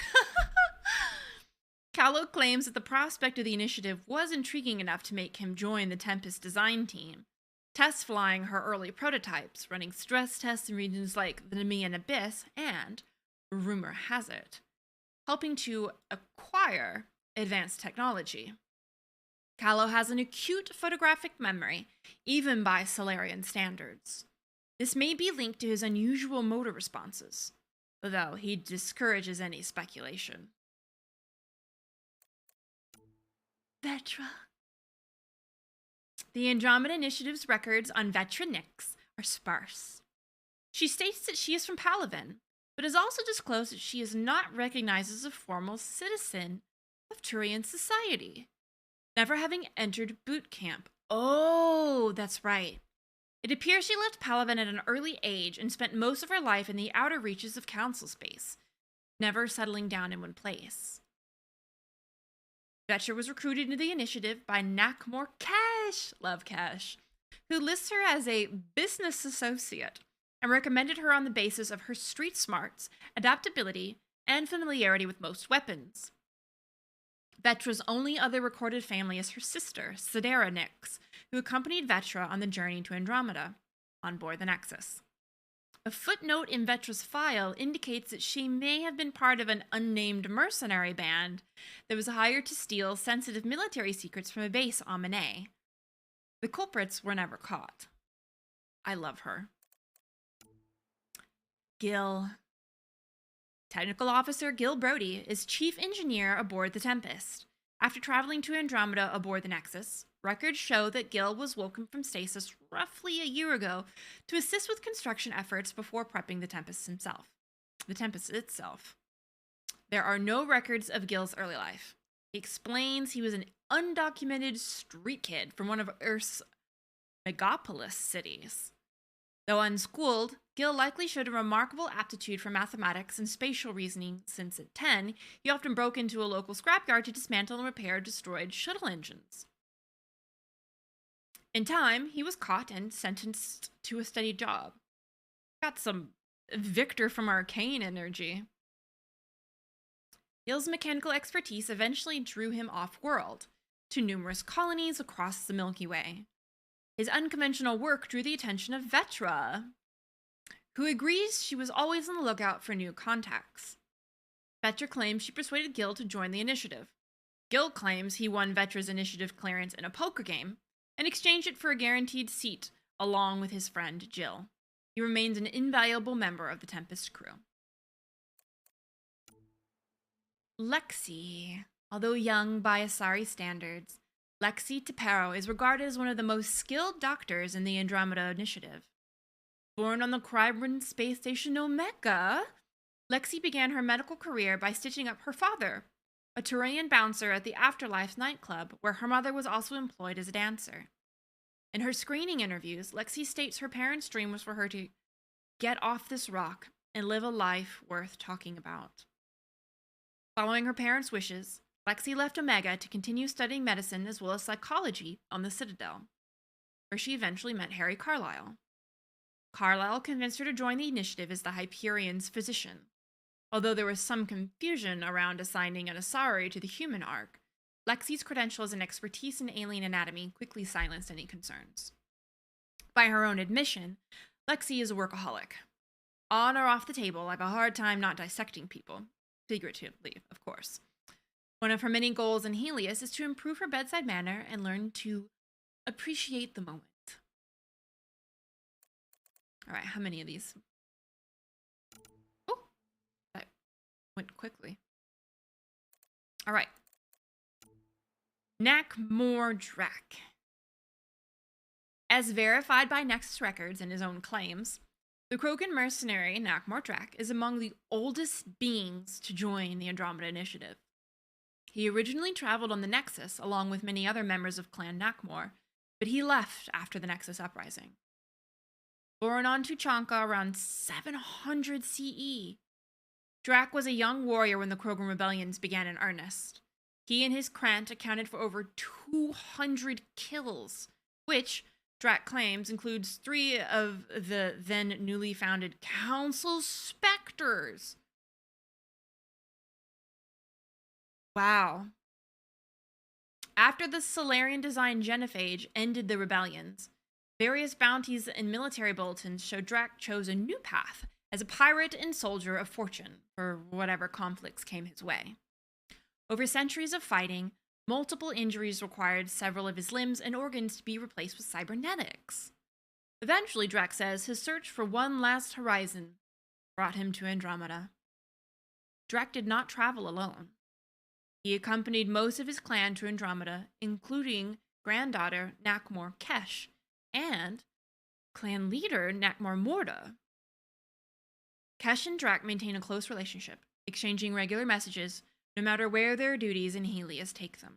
Callow claims that the prospect of the initiative was intriguing enough to make him join the Tempest design team, test flying her early prototypes, running stress tests in regions like the Nemean Abyss, and, rumor has it, helping to acquire advanced technology. Callow has an acute photographic memory, even by Solarian standards. This may be linked to his unusual motor responses, although he discourages any speculation. 𝒑𝒏💏. The Andromeda Initiative's records on 𝒑𝒏💏 Nyx are sparse. She states that she is from Palaven, but has also disclosed that she is not recognized as a formal citizen of Turian society, never having entered boot camp. Oh, that's right. It appears she left Palaven at an early age and spent most of her life in the outer reaches of council space, never settling down in one place. 𝒑𝒏💏 was recruited into the initiative by 𝒸𝒾𝒶, love Cash, who lists her as a business associate and recommended her on the basis of her street smarts, adaptability, and familiarity with most weapons. 𝒑𝒏💏's only other recorded family is her sister, Sara Ryder, who accompanied 𝒑𝒏💏 on the journey to Andromeda, on board the Nexus. A footnote in 𝒑𝒏💏's file indicates that she may have been part of an unnamed mercenary band that was hired to steal sensitive military secrets from a base on Manet. The culprits were never caught. I love her. Gil. Technical Officer Gil Brody is chief engineer aboard the Tempest. After traveling to Andromeda aboard the Nexus, records show that Gil was woken from stasis roughly a year ago to assist with construction efforts before prepping the Tempest itself. There are no records of Gil's early life. He explains he was an undocumented street kid from one of Earth's megapolis cities. Though unschooled, Gil likely showed a remarkable aptitude for mathematics and spatial reasoning since at 10, he often broke into a local scrapyard to dismantle and repair destroyed shuttle engines. In time, he was caught and sentenced to a steady job. Got some Victor from Arcane energy. Gil's mechanical expertise eventually drew him off-world, to numerous colonies across the Milky Way. His unconventional work drew the attention of 𝒑𝒏💏, who agrees she was always on the lookout for new contacts. 𝒑𝒏💏 claims she persuaded Gil to join the initiative. Gil claims he won 𝒑𝒏💏's initiative clearance in a poker game and exchanged it for a guaranteed seat along with his friend Jill. He remains an invaluable member of the Tempest crew. Lexi. Although young by Asari standards, Lexi Tapero is regarded as one of the most skilled doctors in the Andromeda Initiative. Born on the Krybrun space station Omega, Lexi began her medical career by stitching up her father, a Turian bouncer at the Afterlife nightclub, where her mother was also employed as a dancer. In her screening interviews, Lexi states her parents' dream was for her to get off this rock and live a life worth talking about. Following her parents' wishes, Lexi left Omega to continue studying medicine as well as psychology on the Citadel, where she eventually met Harry Carlyle. Carlyle convinced her to join the initiative as the Hyperion's physician. Although there was some confusion around assigning an Asari to the human arc, Lexi's credentials and expertise in alien anatomy quickly silenced any concerns. By her own admission, Lexi is a workaholic. On or off the table, I have a hard time not dissecting people. Figuratively, of course. One of her many goals in Helios is to improve her bedside manner and learn to appreciate the moment. All right, how many of these? Oh, that went quickly. All right. 𝒸𝒾𝒶𝓁. As verified by Nexus records and his own claims, the Krogan mercenary 𝒸𝒾𝒶 is among the oldest beings to join the Andromeda Initiative. He originally traveled on the Nexus along with many other members of Clan 𝒸𝒾𝒄, but he left after the Nexus uprising. Born on Tuchanka around 700 CE, 𝒸𝒏𝒏 was a young warrior when the Krogan rebellions began in earnest. He and his Krant accounted for over 200 kills, which, 𝒸𝒏𝒏 claims, includes 3 of the then newly founded Council Spectres. Wow. After the Solarian-designed genophage ended the rebellions, various bounties and military bulletins showed 𝒸𝒏𝒏 chose a new path as a pirate and soldier of fortune for whatever conflicts came his way. Over centuries of fighting, multiple injuries required several of his limbs and organs to be replaced with cybernetics. Eventually, Drax says his search for one last horizon brought him to Andromeda. Drax did not travel alone. He accompanied most of his clan to Andromeda, including granddaughter 𝒸𝒾𝒶 and clan leader 𝒸𝒾𝒁𝒁. Kesh and Drax maintain a close relationship, exchanging regular messages no matter where their duties in Helios take them.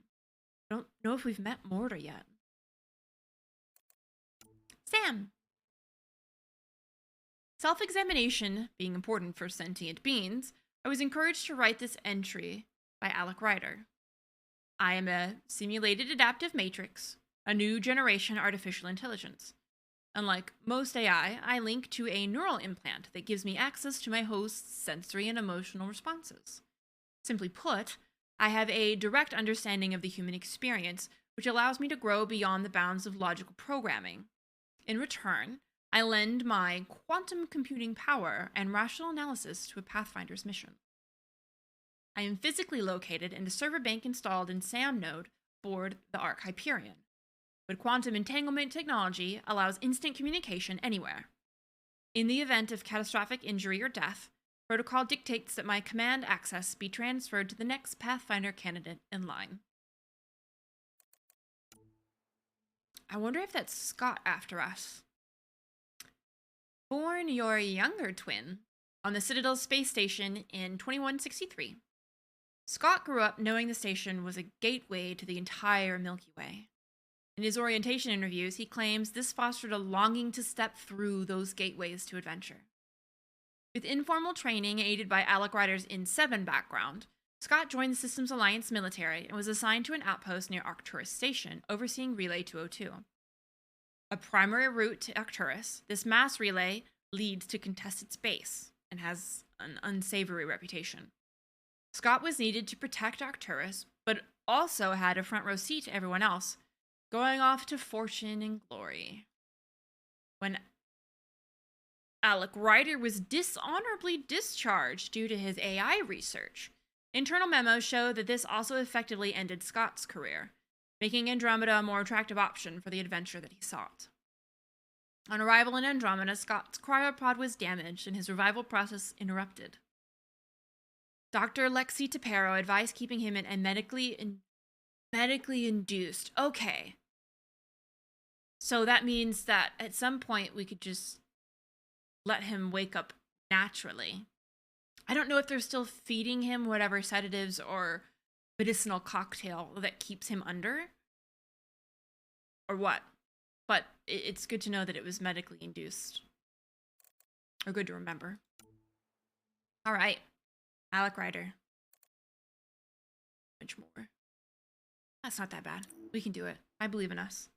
I don't know if we've met Morda yet. Sam. Self-examination being important for sentient beings, I was encouraged to write this entry by Sara Ryder. I am a simulated adaptive matrix, a new generation artificial intelligence. Unlike most AI, I link to a neural implant that gives me access to my host's sensory and emotional responses. Simply put, I have a direct understanding of the human experience, which allows me to grow beyond the bounds of logical programming. In return, I lend my quantum computing power and rational analysis to a Pathfinder's mission. I am physically located in a server bank installed in SAM node aboard the Ark Hyperion, but quantum entanglement technology allows instant communication anywhere. In the event of catastrophic injury or death, protocol dictates that my command access be transferred to the next Pathfinder candidate in line. I wonder if that's Scott after us. Born your younger twin on the Citadel space station in 2163, Scott grew up knowing the station was a gateway to the entire Milky Way. In his orientation interviews, he claims this fostered a longing to step through those gateways to adventure. With informal training aided by Sara Ryder's In-7 background, Scott joined the Systems Alliance military and was assigned to an outpost near Arcturus Station, overseeing Relay 202. A primary route to Arcturus, this mass relay leads to contested space and has an unsavory reputation. Scott was needed to protect Arcturus, but also had a front row seat to everyone else, going off to fortune and glory. When Sara Ryder was dishonorably discharged due to his AI research, internal memos show that this also effectively ended Scott's career, making Andromeda a more attractive option for the adventure that he sought. On arrival in Andromeda, Scott's cryopod was damaged and his revival process interrupted. Dr. 𝒂𝒶𝒶 advised keeping him in a medically induced. Okay. So that means that at some point we could just let him wake up naturally. I don't know if they're still feeding him whatever sedatives or medicinal cocktail that keeps him under or what, but it's good to know that it was medically induced, or good to remember. All right, Sara Ryder. Much more. That's not that bad. We can do it. I believe in us.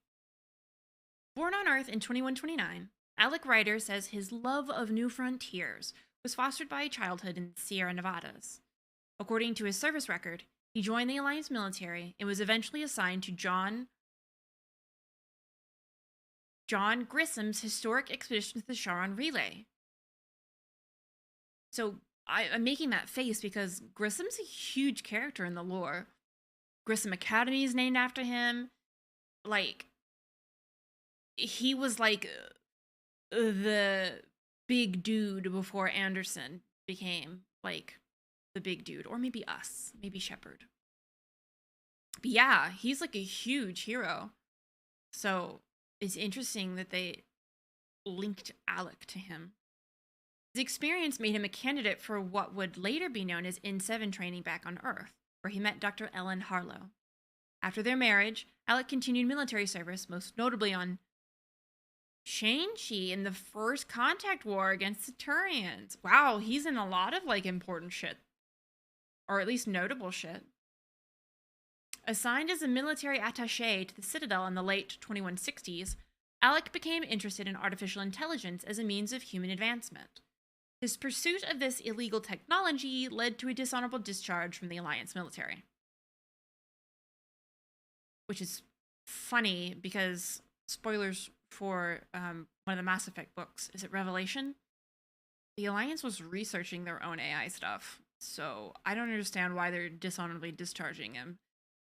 Born on Earth in 2129, Sara Ryder says his love of new frontiers was fostered by a childhood in the Sierra Nevadas. According to his service record, he joined the Alliance military and was eventually assigned to John Grissom's historic expedition to the Charon Relay. So I'm making that face because Grissom's a huge character in the lore. Grissom Academy is named after him. Like, he was like the big dude before Anderson became like the big dude, or maybe us, maybe Shepard. But yeah, he's like a huge hero. So it's interesting that they linked Alec to him. His experience made him a candidate for what would later be known as In-7 training back on Earth, where he met Dr. Ellen Harlow. After their marriage, Alec continued military service, most notably on Shang-Chi in the First Contact War against the Turians. Wow, he's in a lot of like important shit. Or at least notable shit. Assigned as a military attaché to the Citadel in the late 2160s, Alec became interested in artificial intelligence as a means of human advancement. His pursuit of this illegal technology led to a dishonorable discharge from the Alliance military. Which is funny because, spoilers for one of the Mass Effect books, is it Revelation? The Alliance was researching their own AI stuff, so I don't understand why they're dishonorably discharging him.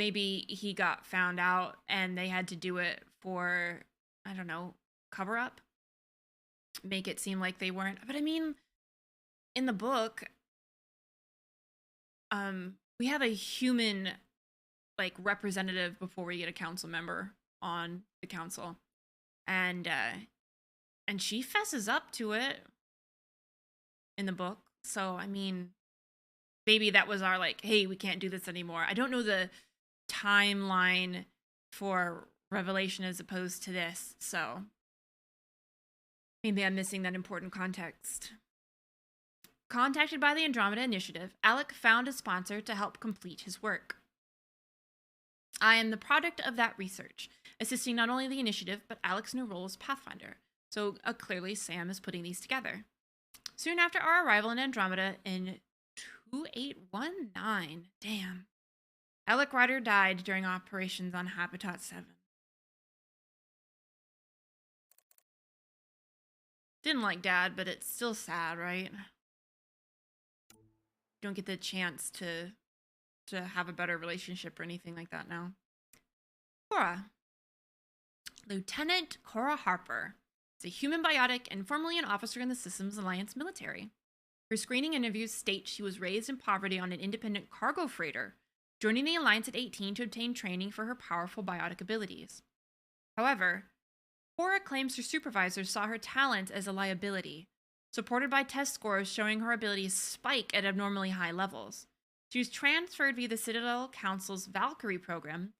Maybe he got found out and they had to do it for, I don't know, cover up? make it seem like they weren't. But I mean, in the book, we have a human like representative before we get a council member on the council, and she fesses up to it in the book. So I mean, maybe that was our like, hey, we can't do this anymore. I don't know the timeline for Revelation as opposed to this, so maybe I'm missing that important context. Contacted by the Andromeda Initiative, Alec found a sponsor to help complete his work. I am the product of that research, assisting not only the initiative, but Alec's new role as Pathfinder. So clearly Sam is putting these together. Soon after our arrival in Andromeda in 2819, damn, Alec Ryder died during operations on Habitat 7. Didn't like Dad, but it's still sad, right? Don't get the chance to have a better relationship or anything like that now. Cora. Lieutenant Cora Harper is a human biotic and formerly an officer in the Systems Alliance military. Her screening interviews state she was raised in poverty on an independent cargo freighter, joining the Alliance at 18 to obtain training for her powerful biotic abilities. However, Cora claims her supervisors saw her talent as a liability, supported by test scores showing her abilities spike at abnormally high levels. She was transferred via the Citadel Council's Valkyrie program,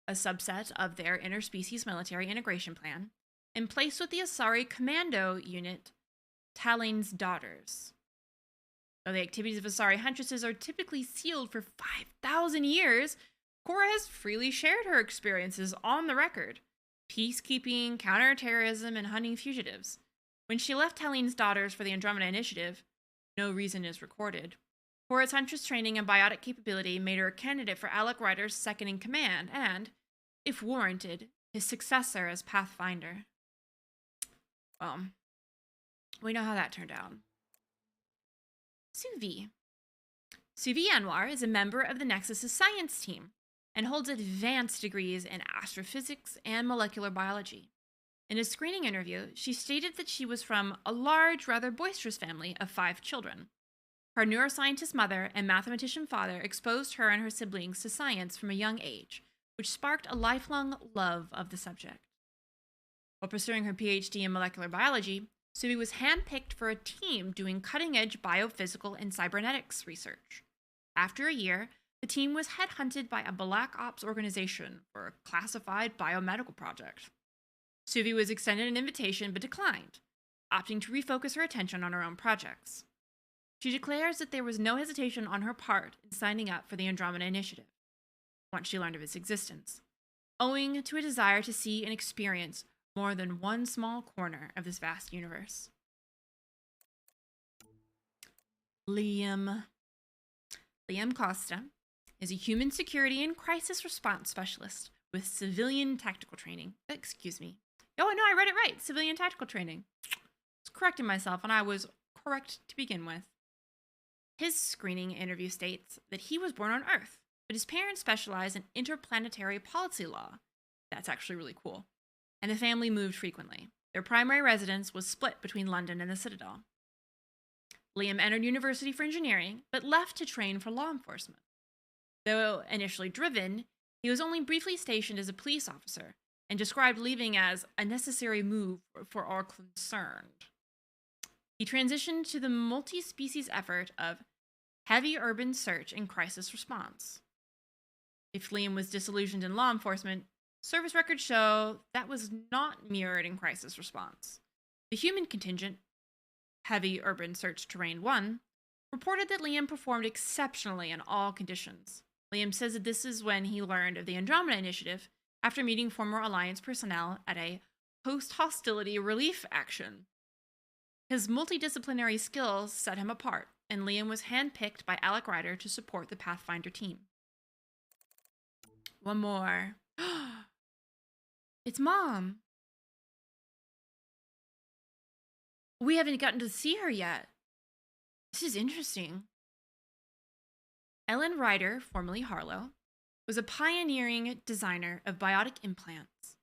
a subset of their interspecies military integration plan, and placed with the Asari Commando Unit, Talline's Daughters. Though the activities of Asari Huntresses are typically sealed for 5,000 years, Cora has freely shared her experiences on the record: peacekeeping, counterterrorism, and hunting fugitives. When she left Talline's Daughters for the Andromeda Initiative, no reason is recorded. Cora's Huntress training and biotic capability made her a candidate for Alec Ryder's second-in-command and, if warranted, his successor as Pathfinder. Well, we know how that turned out. Suvi. Suvi Anwar is a member of the Nexus' science team and holds advanced degrees in astrophysics and molecular biology. In a screening interview, she stated that she was from a large, rather boisterous family of 5 children. Her neuroscientist mother and mathematician father exposed her and her siblings to science from a young age, which sparked a lifelong love of the subject. While pursuing her PhD in molecular biology, Suvi was handpicked for a team doing cutting-edge biophysical and cybernetics research. After a year, the team was headhunted by a Black Ops organization for a classified biomedical project. Suvi was extended an invitation but declined, opting to refocus her attention on her own projects. She declares that there was no hesitation on her part in signing up for the Andromeda Initiative, once she learned of its existence, owing to a desire to see and experience more than one small corner of this vast universe. Liam Costa is a human security and crisis response specialist with civilian tactical training. Excuse me. Oh, no, I read it right. Civilian tactical training. I was correcting myself, and I was correct to begin with. His screening interview states that he was born on Earth, but his parents specialize in interplanetary policy law. That's actually really cool. And the family moved frequently. Their primary residence was split between London and the Citadel. Liam entered university for engineering, but left to train for law enforcement. Though initially driven, he was only briefly stationed as a police officer and described leaving as a necessary move for all concerned. He transitioned to the multi-species effort of heavy urban search and crisis response. If Liam was disillusioned in law enforcement, service records show that was not mirrored in crisis response. The human contingent, Heavy Urban Search Terrain 1, reported that Liam performed exceptionally in all conditions. Liam says that this is when he learned of the Andromeda Initiative after meeting former Alliance personnel at a post-hostility relief action. His multidisciplinary skills set him apart, and Liam was handpicked by Alec Ryder to support the Pathfinder team. One more. It's Mom. We haven't gotten to see her yet. This is interesting. Ellen Ryder, formerly Harlow, was a pioneering designer of biotic implants.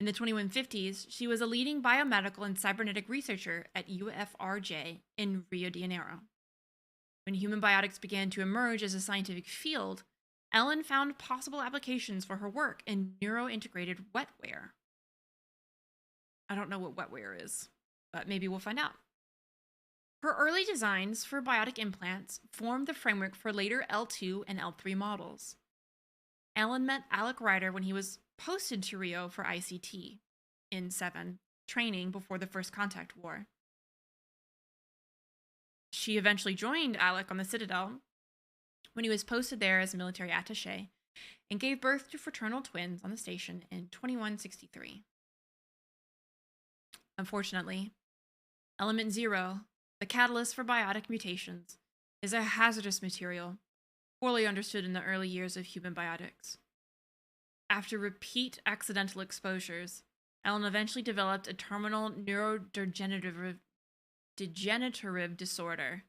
In the 2150s, she was a leading biomedical and cybernetic researcher at UFRJ in Rio de Janeiro. When human biotics began to emerge as a scientific field, Ellen found possible applications for her work in neurointegrated wetware. I don't know what wetware is, but maybe we'll find out. Her early designs for biotic implants formed the framework for later L2 and L3 models. Ellen met Alex Ryder when he was posted to Rio for ICT in 7, training before the First Contact War. She eventually joined Alec on the Citadel when he was posted there as a military attaché and gave birth to fraternal twins on the station in 2163. Unfortunately, Element 0, the catalyst for biotic mutations, is a hazardous material, poorly understood in the early years of human biotics. After repeat accidental exposures, Ellen eventually developed a terminal neurodegenerative disorder,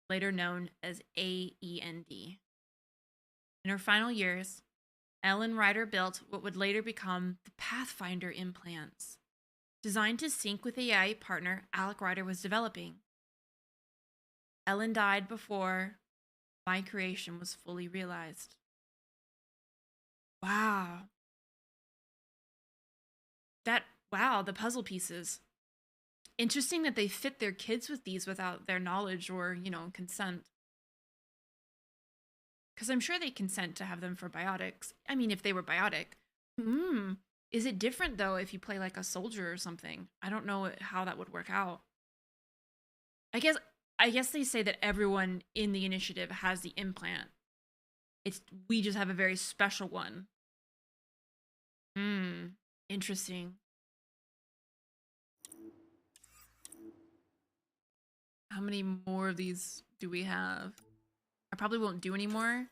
later known as AEND. In her final years, Ellen Ryder built what would later become the Pathfinder implants, designed to sync with the AI partner Alex Ryder was developing. Ellen died before my creation was fully realized. Wow. The puzzle pieces. Interesting that they fit their kids with these without their knowledge or, consent. Because I'm sure they consent to have them for biotics. I mean, if they were biotic. Is it different, though, if you play like a soldier or something? I don't know how that would work out. I guess they say that everyone in the initiative has the implant. We just have a very special one. Interesting. How many more of these do we have? I probably won't do any more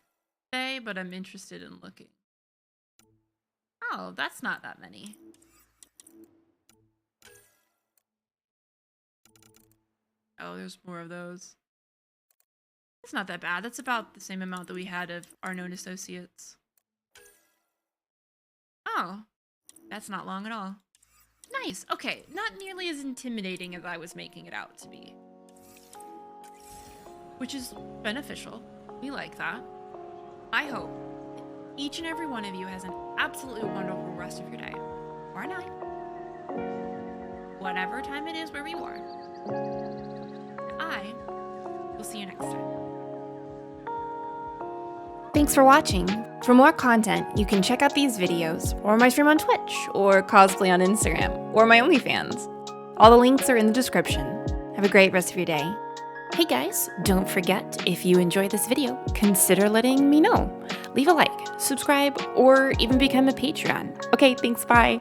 today, but I'm interested in looking. Oh, that's not that many. Oh, there's more of those. That's not that bad. That's about the same amount that we had of our known associates. Oh, that's not long at all. Nice. Okay, not nearly as intimidating as I was making it out to be. Which is beneficial. We like that. I hope each and every one of you has an absolutely wonderful rest of your day. Or night. Whatever time it is where you are. I will see you next time. Thanks for watching. For more content, you can check out these videos, or my stream on Twitch, or cosplay on Instagram, or my OnlyFans. All the links are in the description. Have a great rest of your day. Hey guys, don't forget, if you enjoyed this video, consider letting me know. Leave a like, subscribe, or even become a Patreon. Okay, thanks, bye.